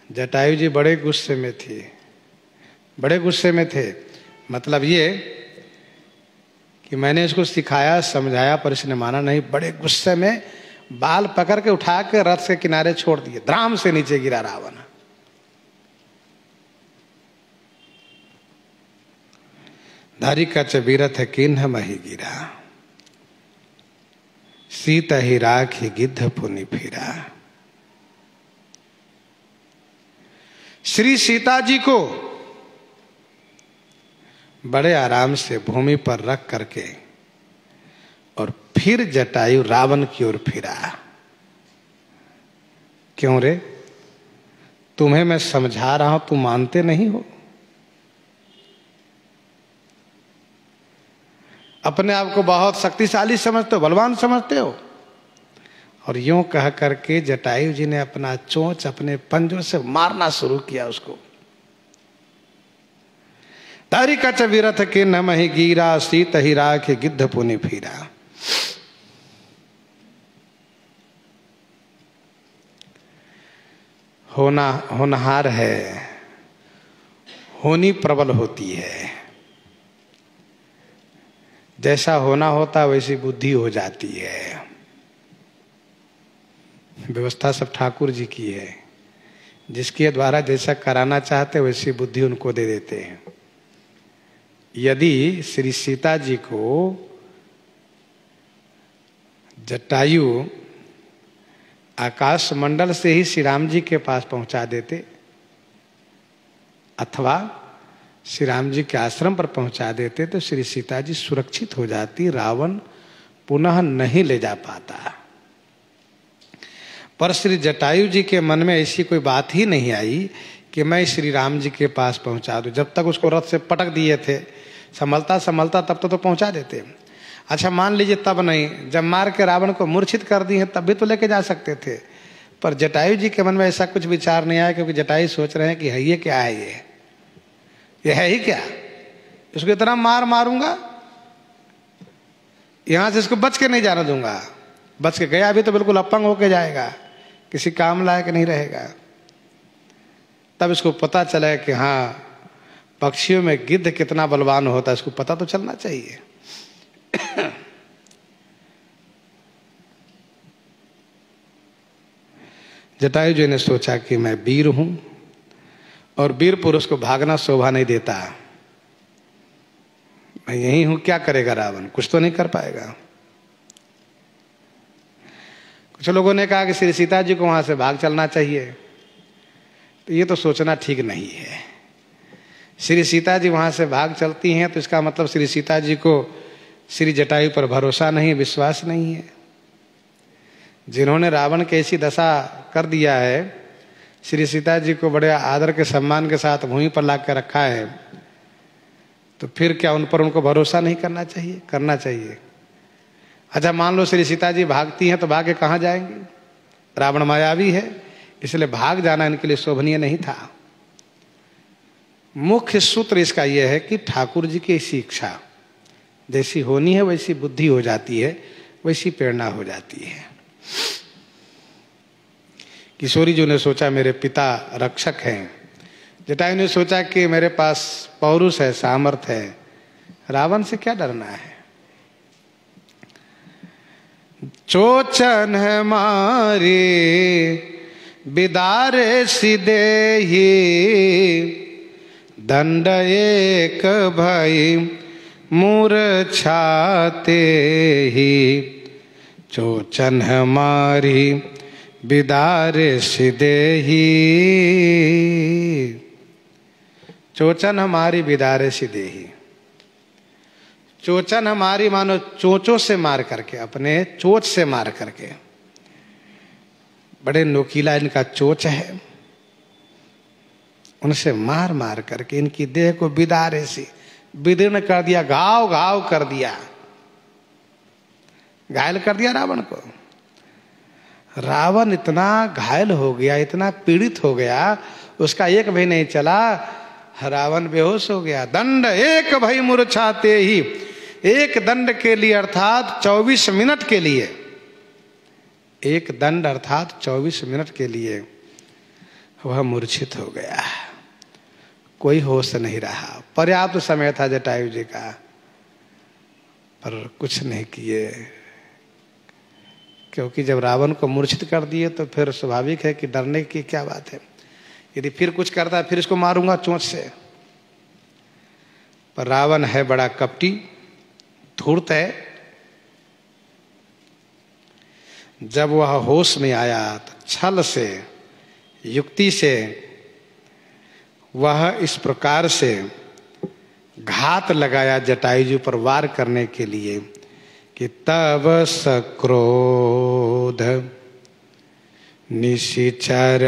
जटायु जी बड़े गुस्से में थे, बड़े गुस्से में थे। मतलब ये कि मैंने इसको सिखाया समझाया पर इसने माना नहीं, बड़े गुस्से में बाल पकड़ के उठा के रथ के किनारे छोड़ दिए, धड़ाम से नीचे गिरा रावण। धारी कच बीरथ किन्ह मही गिरा, सीत ही राखी गिद्ध पुनि फिरा। श्री सीता जी को बड़े आराम से भूमि पर रख करके और फिर जटायु रावण की ओर फिरा। क्यों रे, तुम्हें मैं समझा रहा हूं, तुम मानते नहीं हो। अपने आप को बहुत शक्तिशाली समझते हो, बलवान समझते हो, और यूं कह करके जटायु जी ने अपना चोंच अपने पंजों से मारना शुरू किया उसको। तारी कच विरथ के नमहि गीरा, सीत ही राख गिद्ध पुनि फीरा। होना होनहार है, होनी प्रबल होती है। जैसा होना होता वैसी बुद्धि हो जाती है। व्यवस्था सब ठाकुर जी की है, जिसके द्वारा जैसा कराना चाहते वैसी बुद्धि उनको दे देते हैं। यदि श्री सीता जी को जटायु आकाश मंडल से ही श्री राम जी के पास पहुंचा देते, अथवा श्री राम जी के आश्रम पर पहुंचा देते, तो श्री सीता जी सुरक्षित हो जाती, रावण पुनः नहीं ले जा पाता। पर श्री जटायु जी के मन में ऐसी कोई बात ही नहीं आई कि मैं श्री राम जी के पास पहुंचा दूं। जब तक उसको रथ से पटक दिए थे, संभलता संभलता तब तो पहुंचा देते। अच्छा मान लीजिए तब नहीं, जब मार के रावण को मूर्छित कर दिए तब भी तो लेके जा सकते थे। पर जटायु जी के मन में ऐसा कुछ विचार नहीं आया, क्योंकि जटायु सोच रहे हैं कि है ये क्या है, ये है ही क्या, इसको इतना मार मारूंगा, यहां से इसको बच के नहीं जाने दूंगा। बच के गया भी तो बिल्कुल अपंग होके जाएगा, किसी काम लायक नहीं रहेगा। तब इसको पता चला कि हाँ, पक्षियों में गिद्ध कितना बलवान होता है, इसको पता तो चलना चाहिए। जटायु जी ने सोचा कि मैं वीर हूं और वीर पुरुष को भागना शोभा नहीं देता, मैं यही हूं, क्या करेगा रावण, कुछ तो नहीं कर पाएगा। कुछ लोगों ने कहा कि श्री सीता जी को वहां से भाग चलना चाहिए, तो ये तो सोचना ठीक नहीं है। श्री सीता जी वहां से भाग चलती हैं तो इसका मतलब श्री सीता जी को श्री जटायु पर भरोसा नहीं है, विश्वास नहीं है। जिन्होंने रावण की ऐसी दशा कर दिया है, श्री सीता जी को बड़े आदर के सम्मान के साथ भूमि पर ला कर रखा है, तो फिर क्या उन पर उनको भरोसा नहीं करना चाहिए? करना चाहिए। अच्छा मान लो श्री सीता जी भागती हैं तो भाग के कहाँ जाएंगी? रावण मायावी है, इसलिए भाग जाना इनके लिए शोभनीय नहीं था। मुख्य सूत्र इसका यह है कि ठाकुर जी की ऐसी इच्छा, जैसी होनी है वैसी बुद्धि हो जाती है, वैसी प्रेरणा हो जाती है। किशोरी जी ने सोचा मेरे पिता रक्षक हैं, जटायु ने सोचा कि मेरे पास पौरुष है, सामर्थ है, रावण से क्या डरना है। चोचन हमारे बिदारे सिदेही, दंड एक भई मूर्छाते ही, चोचन हमारी बिदारे सिदेही, चोचन हमारी बिदारे सिदेही। चोचन हमारी मानो चोंचों से मार करके, अपने चोंच से मार करके, बड़े नोकीला इनका चोंच है, उनसे मार मार करके इनकी देह को बिदारे से विदीर्ण कर दिया, घाव घाव कर दिया, घायल कर दिया रावण को। रावण इतना घायल हो गया, इतना पीड़ित हो गया, उसका एक भी नहीं चला, रावण बेहोश हो गया। दंड एक भई मूर्छाते ही, एक दंड के लिए अर्थात 24 मिनट के लिए, एक दंड अर्थात 24 मिनट के लिए वह मूर्छित हो गया, कोई होश नहीं रहा। पर्याप्त समय था जटायु जी का, पर कुछ नहीं किए, क्योंकि जब रावण को मूर्छित कर दिए तो फिर स्वाभाविक है कि डरने की क्या बात है। यदि फिर कुछ करता है फिर इसको मारूंगा चोंच से। पर रावण है बड़ा कपटी, धूर्त है। जब वह होश में आया तो छल से, युक्ति से वह इस प्रकार से घात लगाया जटायु जी पर वार करने के लिए कि तब सक्रोध निशिचर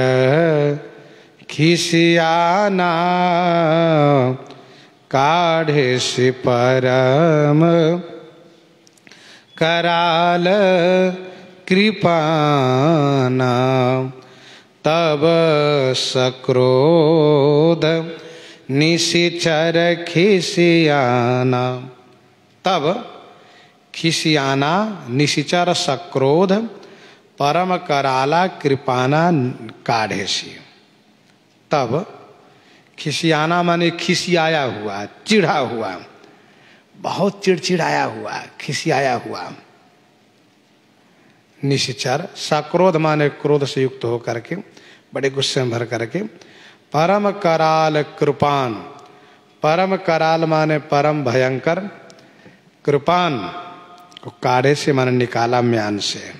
खिसियाना, काढ़े से परम कराल कृपाना तब सक्रोध निशिचर खिसियाना। तब खिसियाना निशिचर सक्रोध परम कराला कृपाना काढ़ेसी। तब खिसियाना माने खिसियाया हुआ, चिढ़ा हुआ, बहुत चिड़चिड़ाया हुआ, खिसियाया हुआ। निशिचर सक्रोध माने क्रोध से युक्त होकर के, बड़े गुस्से में भर करके। परम कराल कृपान, परम कराल माने परम भयंकर, कृपान को काढ़े से माने निकाला म्यान से।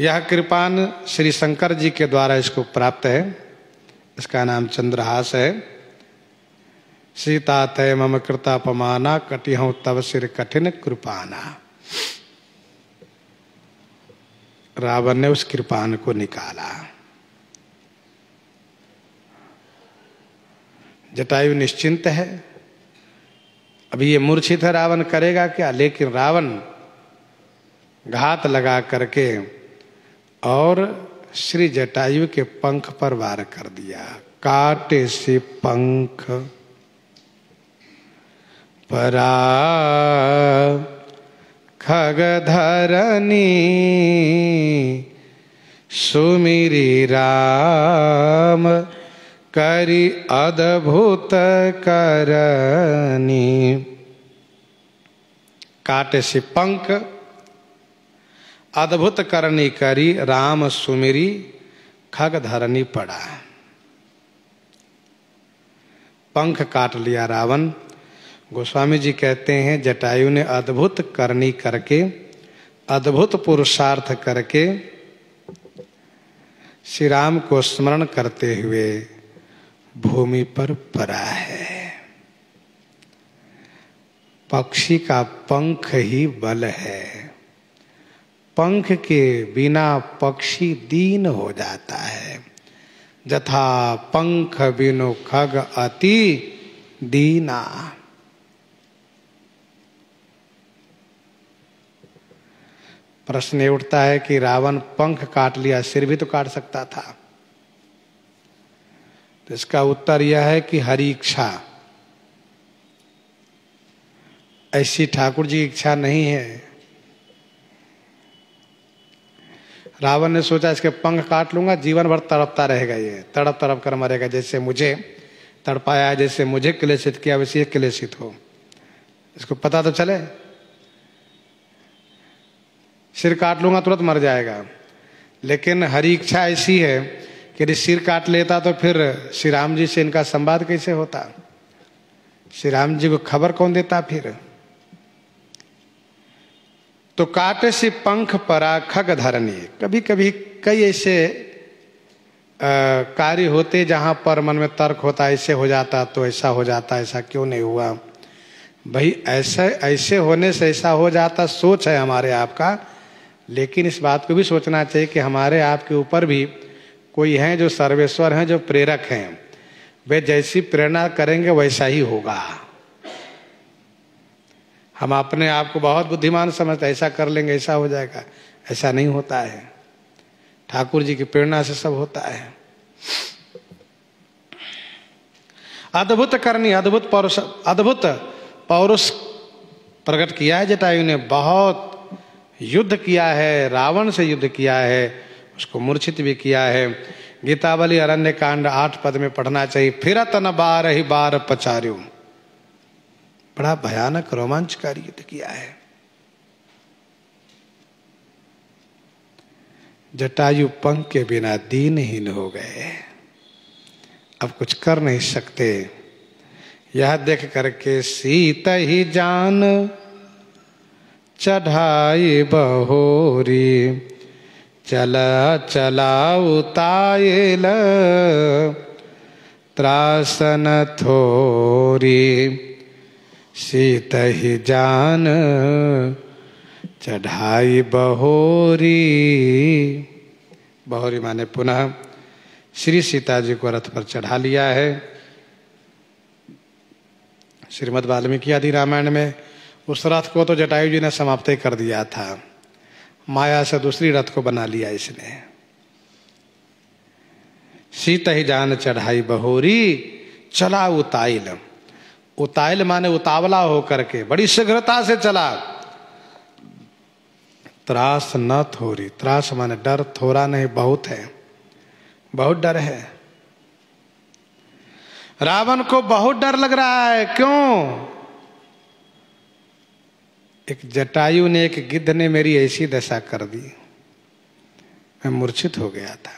यह कृपान श्री शंकर जी के द्वारा इसको प्राप्त है। इसका नाम चंद्रहास है। सीता तय मम कृतापमाना कटिहूं तब सिर कठिन कृपाना। रावण ने उस कृपान को निकाला। जटायु निश्चिंत है, अभी ये मूर्छित है, रावण करेगा क्या? लेकिन रावण घात लगा करके और श्री जटायु के पंख पर वार कर दिया। काटे से पंख परा खगधरनी सुमिरी राम करी अद्भुत करनी। काटे से पंख अद्भुत करनी करी राम सुमिरी खग धरनी पड़ा। पंख काट लिया रावण। गोस्वामी जी कहते हैं जटायु ने अद्भुत करनी करके, अद्भुत पुरुषार्थ करके श्री राम को स्मरण करते हुए भूमि पर पड़ा है। पक्षी का पंख ही बल है। पंख के बिना पक्षी दीन हो जाता है। जथा पंख बिनु खग अति दीना। प्रश्न उठता है कि रावण पंख काट लिया, सिर भी तो काट सकता था। तो इसका उत्तर यह है कि हरि इच्छा, ऐसी ठाकुर जी की इच्छा नहीं है। रावण ने सोचा इसके पंख काट लूंगा, जीवन भर तड़पता रहेगा, ये तड़प तड़प कर मरेगा। जैसे मुझे तड़पाया, जैसे मुझे क्लेशित किया, वैसे ये क्लेशित हो। इसको पता तो चले, सिर काट लूंगा तुरंत मर जाएगा। लेकिन हरि इच्छा ऐसी है कि यदि सिर काट लेता तो फिर श्री राम जी से इनका संवाद कैसे होता? श्री राम जी को खबर कौन देता फिर? तो काटे से पंख परा खग धरनी। कभी कभी कई ऐसे कार्य होते जहां पर मन में तर्क होता, ऐसे हो जाता तो ऐसा हो जाता, ऐसा क्यों नहीं हुआ? भाई ऐसे होने से ऐसा हो जाता, सोच है हमारे आपका। लेकिन इस बात को भी सोचना चाहिए कि हमारे आपके ऊपर भी कोई हैं जो सर्वेश्वर हैं, जो प्रेरक हैं। वे जैसी प्रेरणा करेंगे वैसा ही होगा। हम अपने आप को बहुत बुद्धिमान समझते, ऐसा कर लेंगे ऐसा हो जाएगा, ऐसा नहीं होता है। ठाकुर जी की प्रेरणा से सब होता है। अद्भुत करनी, अद्भुत पौरुष प्रकट किया है जटायु ने। बहुत युद्ध किया है, रावण से युद्ध किया है, उसको मूर्छित भी किया है। गीतावली अरण्य कांड 8 पद में पढ़ना चाहिए। फिरत न बार ही बार पचार्यो। बड़ा भयानक रोमांचकारी युद्ध किया है। जटायु पंख के बिना दीनहीन हो गए, अब कुछ कर नहीं सकते। यह देख करके सीत ही जान चढ़ाई बहोरी, चला चला उतायल त्रासन थोरी। सीत ही जान चढ़ाई बहोरी। बहोरी माने पुनः श्री सीता जी को रथ पर चढ़ा लिया है। श्रीमद् वाल्मीकि आदि रामायण में उस रथ को तो जटायु जी ने समाप्त ही कर दिया था, माया से दूसरी रथ को बना लिया इसने। सीत ही जान चढ़ाई बहोरी, चला उताइल। उताइल माने उतावला होकर के बड़ी शीघ्रता से चला। त्रास न थोरी, त्रास माने डर, थोड़ा नहीं बहुत है, बहुत डर है। रावण को बहुत डर लग रहा है। क्यों? एक जटायु ने, एक गिद्ध ने मेरी ऐसी दशा कर दी, मैं मूर्छित हो गया था।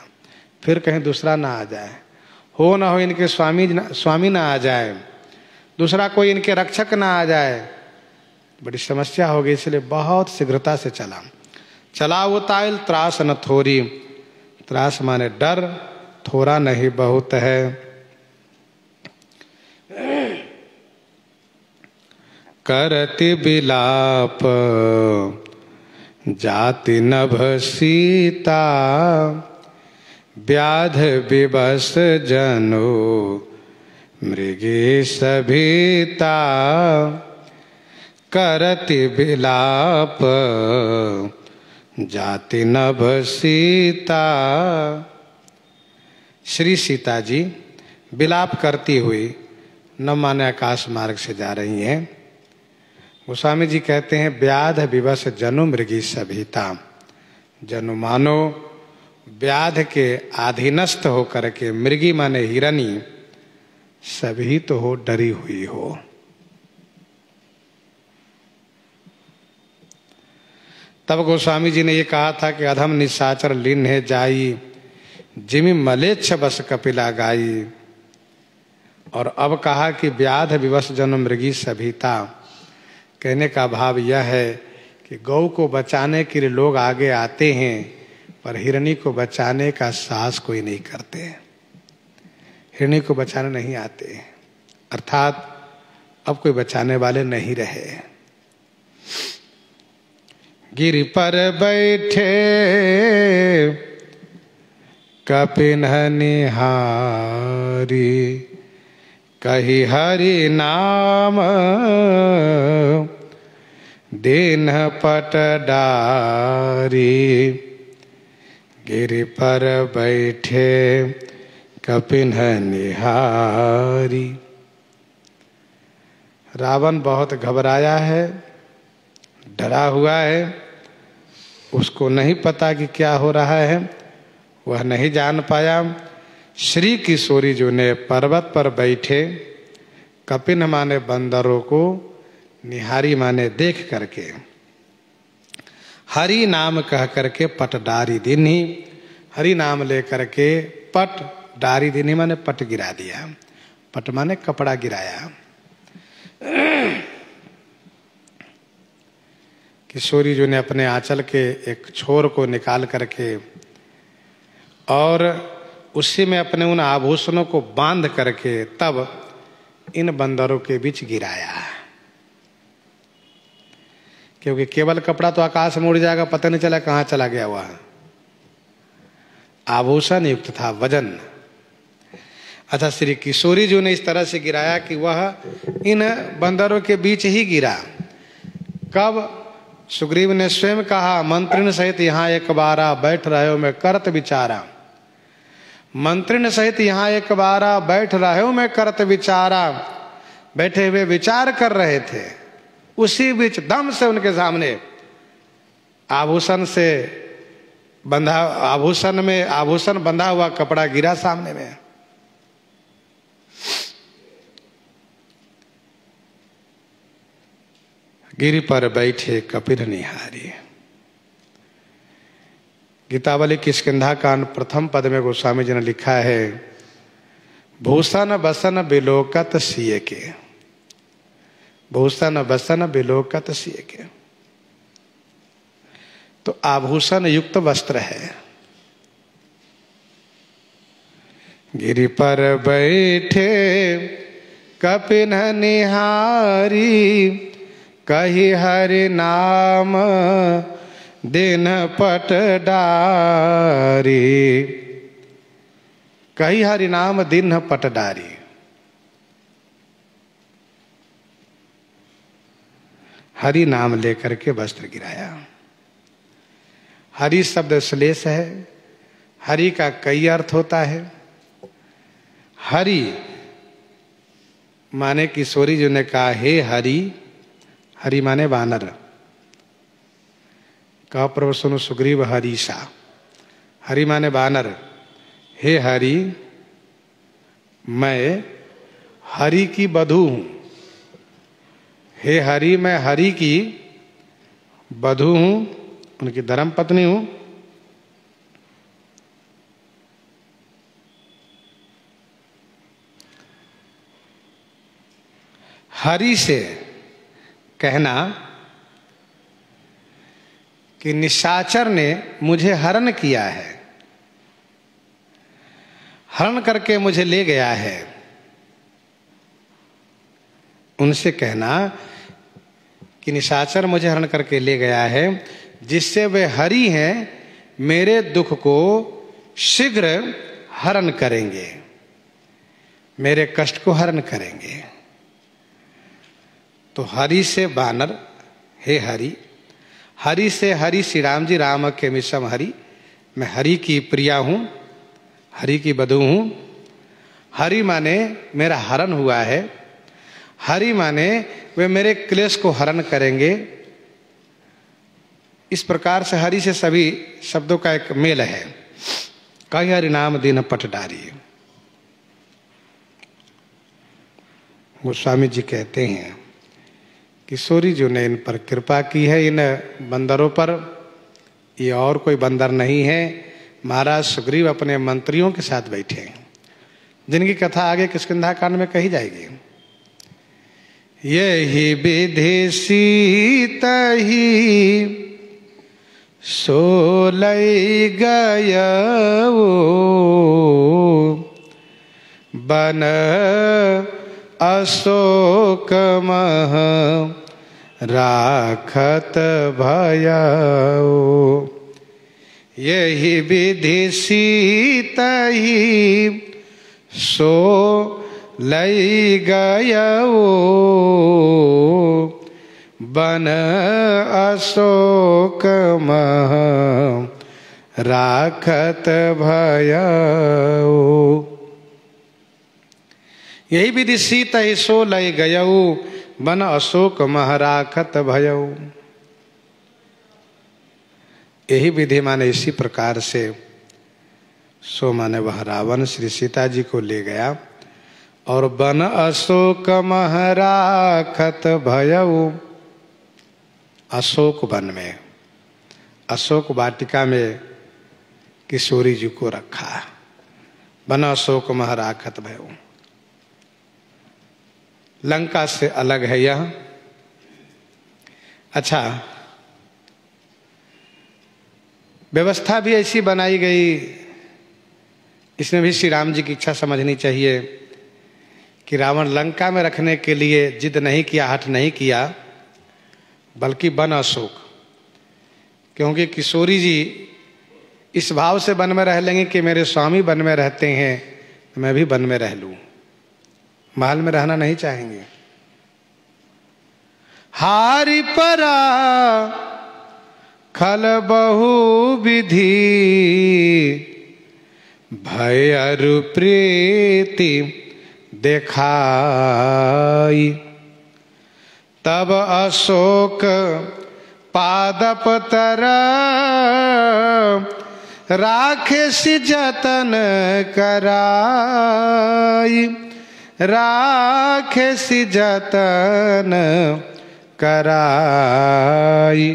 फिर कहीं दूसरा ना आ जाए, हो ना हो इनके स्वामी ना आ जाए, दूसरा कोई इनके रक्षक ना आ जाए, बड़ी समस्या हो गई। इसलिए बहुत शीघ्रता से चला उताइल। त्रास न थोरी, त्रास माने डर, थोड़ा नहीं बहुत है। करति बिलाप जाति नभ सीता, व्याध विवश जनो मृगी सभीता। करति बिलाप जाति नभ सीता। श्री सीता जी विलाप करती हुई न माने आकाश मार्ग से जा रही हैं। गोस्वामी जी कहते हैं व्याध विवश जनु मृगी सभीता। जनु मानो व्याध के अधीनस्थ होकर के, मृगी माने हिरनी, सभी तो हो डरी हुई हो। तब गोस्वामी जी ने ये कहा था कि अधम निशाचर लीन है जाई, जिमि मलेच्छ बस कपिला गाई। और अब कहा कि व्याध विवश जनु मृगी सभीता। कहने का भाव यह है कि गौ को बचाने के लिए लोग आगे आते हैं, पर हिरनी को बचाने का साहस कोई नहीं करते, हिरनी को बचाने नहीं आते, अर्थात अब कोई बचाने वाले नहीं रहे। गिरि पर बैठे कपिन निहारी, कही हरि नाम दीन पट डारी। गिरि पर बैठे कपिन निहारी। रावण बहुत घबराया है, डरा हुआ है, उसको नहीं पता कि क्या हो रहा है, वह नहीं जान पाया। श्री किशोरी जो ने पर्वत पर बैठे कपिन माने बंदरों को, निहारी माने देख करके, हरि नाम कह करके पट डारी दिन्ही, हरि नाम ले करके पट डारी दिन्ही माने पट गिरा दिया। पट माने कपड़ा गिराया। किशोरी जो ने अपने आंचल के एक छोर को निकाल करके और उसी में अपने उन आभूषणों को बांध करके तब इन बंदरों के बीच गिराया। क्योंकि केवल कपड़ा तो आकाश में उड़ जाएगा, पता नहीं चला कहाँ चला गया वह। आभूषण युक्त था, वजन। अच्छा, श्री किशोरी जी ने इस तरह से गिराया कि वह इन बंदरों के बीच ही गिरा। कब? सुग्रीव ने स्वयं कहा, मंत्रिण सहित यहाँ एक बारा बैठ रहे हो मैं करत विचारा। मंत्रिण सहित यहाँ एक बारा बैठ रहे हो मैं करत विचारा। बैठे हुए विचार कर रहे थे, उसी बीच दम से उनके सामने आभूषण से बंधा, आभूषण में आभूषण बंधा हुआ कपड़ा गिरा सामने में। गिरि पर बैठे कपिल निहारी। गीतावली किष्किंधा कांड प्रथम पद में गोस्वामी जी ने लिखा है, भूषण बसन बिलोकत सिए के। भूषण बसन बिलोकत सिए के, तो आभूषण युक्त वस्त्र है। गिरि पर बैठे कपिन निहारी, कही हरि नाम दिन पट डारी। कही हरि नाम दिन पट डारी। हरि नाम लेकर के वस्त्र गिराया। हरि शब्द श्लेष है। हरि का कई अर्थ होता है। हरि माने किशोरी जी ने कहा हे हरि, हरि माने वानर। कहा प्रभु सुनो सुग्रीव हरीसा, हरि माने वानर। हे हरि, मैं हरि की बधू हूं। हे हरि, मैं हरि की बधू हूं, उनकी धर्म पत्नी हूं। हरि से कहना कि निशाचर ने मुझे हरण किया है, हरण करके मुझे ले गया है। उनसे कहना कि निशाचर मुझे हरण करके ले गया है, जिससे वे हरि हैं, मेरे दुख को शीघ्र हरण करेंगे, मेरे कष्ट को हरण करेंगे। तो हरि से वानर, हे हरि। हरि से हरि श्री राम जी, राम के मिसम हरि। मैं हरि की प्रिया हूं, हरि की बधू हूं। हरि माने मेरा हरण हुआ है। हरि माने वे मेरे क्लेश को हरण करेंगे। इस प्रकार से हरि से सभी शब्दों का एक मेल है। कई हरि नाम दीन पटडारी। गोस्वामी जी कहते हैं किशोरी जी ने इन पर कृपा की है, इन बंदरों पर। ये और कोई बंदर नहीं है, महाराज सुग्रीव अपने मंत्रियों के साथ बैठे हैं, जिनकी कथा आगे किष्किंधा कांड में कही जाएगी। यही विधि सीतहि सो लई गयो, बन अशोक मह राखत भयो। यही विधि सीतहि सो लई गयो, बन अशोक मह राखत भयो। यही विधि सीतहि सो लई गयो, बन अशोक मह राखत भयो। यही विधि माने इसी प्रकार से सो माने वह रावण श्री सीता जी को ले गया और बन अशोक मह राखत भयो। अशोक वन में, अशोक वाटिका में किशोरी जी को रखा। बन अशोक मह राखत भयो। लंका से अलग है यह। अच्छा, व्यवस्था भी ऐसी बनाई गई, इसमें भी श्री राम जी की इच्छा समझनी चाहिए कि रावण लंका में रखने के लिए जिद नहीं किया, हठ नहीं किया, बल्कि बन अशोक। क्योंकि किशोरी जी इस भाव से वन में रह लेंगे कि मेरे स्वामी वन में रहते हैं तो मैं भी वन में रह लूं, महल में रहना नहीं चाहेंगे। हारि परा खल बहु विधि, भय अरु प्रीति देखाई। तब अशोक पादप तर राखे सि जतन कराई। राखे सि जतन कराई।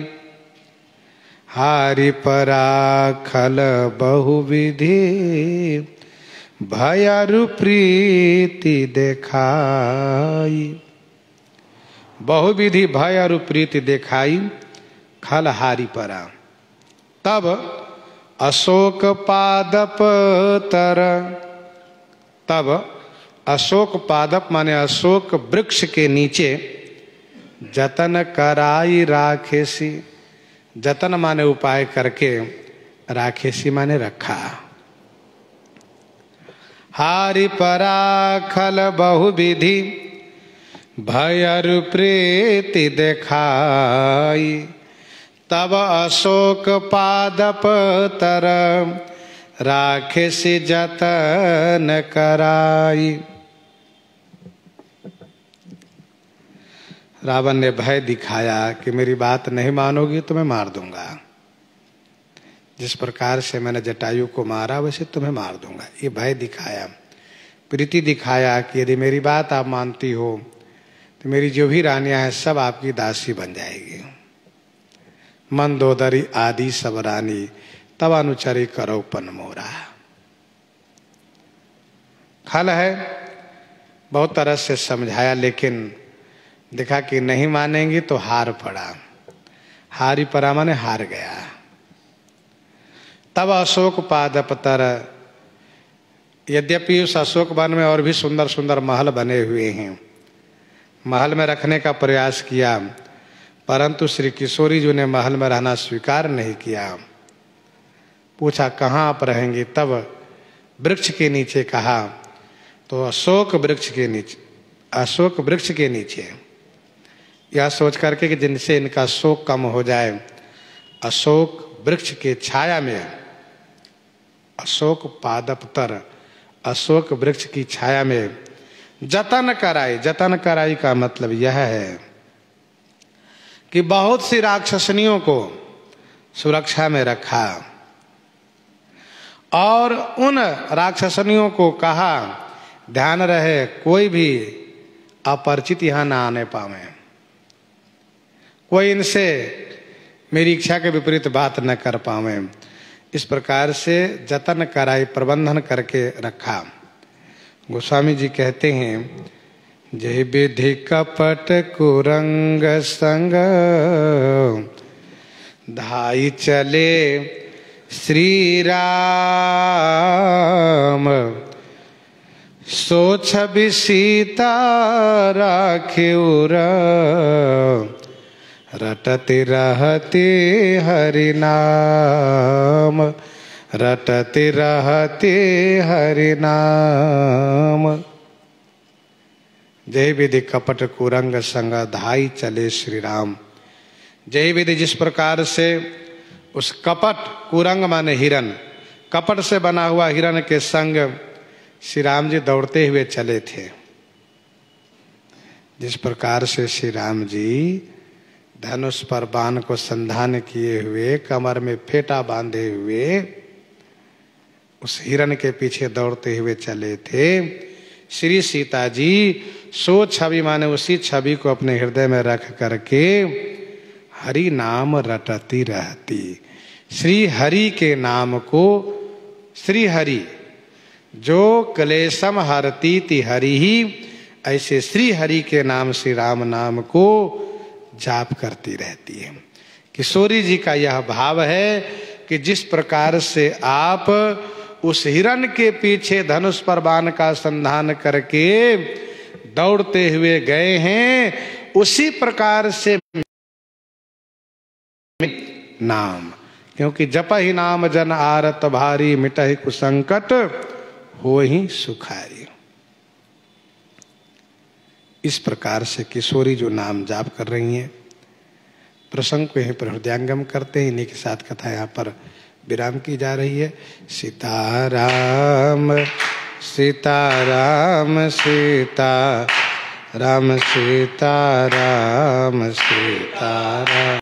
हारि पराखल बहुविधि, भयरु प्रीति देखाई। बहुविधि भयरु प्रीति देखाई, खल हारि परा। तब अशोक पादप तर, तब अशोक पादप माने अशोक वृक्ष के नीचे जतन कराई राखेसी। जतन माने उपाय करके, राखेसी माने रखा। हारि पराखल बहुविधि, भयरु प्रीति देखाई, तब अशोक पादप तर राखे से जतन कराई। रावण ने भय दिखाया कि मेरी बात नहीं मानोगी तो मैं मार दूंगा। जिस प्रकार से मैंने जटायु को मारा वैसे तुम्हें मार दूंगा। ये भय दिखाया, प्रीति दिखाया कि यदि मेरी बात आप मानती हो तो मेरी जो भी रानियां हैं सब आपकी दासी बन जाएगी। मंदोदरी आदि सब रानी तब अनुचरी करो पन मोरा। खल है, बहुत तरह से समझाया लेकिन देखा कि नहीं मानेंगी तो हार पड़ा। हारी परा माने हार गया। तब अशोक पादपतर, यद्यपि उस अशोक वन में और भी सुंदर सुंदर महल बने हुए हैं, महल में रखने का प्रयास किया, परंतु श्री किशोरी जी ने महल में रहना स्वीकार नहीं किया। पूछा कहाँ आप रहेंगे? तब वृक्ष के नीचे कहा, तो अशोक वृक्ष के नीचे, अशोक वृक्ष के नीचे, यह सोच करके कि जिनसे इनका शोक कम हो जाए, अशोक वृक्ष के छाया में, अशोक पादपतर, अशोक वृक्ष की छाया में जतन कराई। जतन कराई का मतलब यह है कि बहुत सी राक्षसनियों को सुरक्षा में रखा और उन राक्षसनियों को कहा ध्यान रहे कोई भी अपरिचित यहां ना आने पावे, कोई इनसे मेरी इच्छा के विपरीत बात न कर पावे। इस प्रकार से जतन कराई, प्रबंधन करके रखा। गोस्वामी जी कहते हैं, जय विधि कपट कुरंग संग धाई चले श्री राम, सो छवि सीता राखिउर, रटते रहते हरि नाम, रटते रहते हरि नाम। जय विधि कपट कुरंग संग धाई चले श्री राम। जय विधि जिस प्रकार से उस कपट, कुरंग माने हिरण, कपट से बना हुआ हिरण के संग श्री राम जी दौड़ते हुए चले थे, जिस प्रकार से श्री राम जी धनुष पर बाण को संधान किए हुए, कमर में फेटा बांधे हुए उस हिरण के पीछे दौड़ते हुए चले थे। श्री सीता जी सो छवि माने उसी छवि को अपने हृदय में रख करके हरि नाम रटती रहती। श्री हरि के नाम को, श्री हरि जो क्लेशम हरती ति हरि ही, ऐसे श्री हरि के नाम श्री राम नाम को जाप करती रहती है। किशोरी जी का यह भाव है कि जिस प्रकार से आप उस हिरण के पीछे धनुष पर बाण का संधान करके दौड़ते हुए गए हैं, उसी प्रकार से नाम, क्योंकि जप ही नाम जन आरत भारी, मिटहि कुसंकट हो ही सुखारी। इस प्रकार से किशोरी जो नाम जाप कर रही हैं, प्रसंग को यहीं पर हृदयंगम करते हैं। इन्हीं के साथ कथा यहाँ पर विराम की जा रही है। सीताराम सीताराम सीताराम सीताराम सीताराम।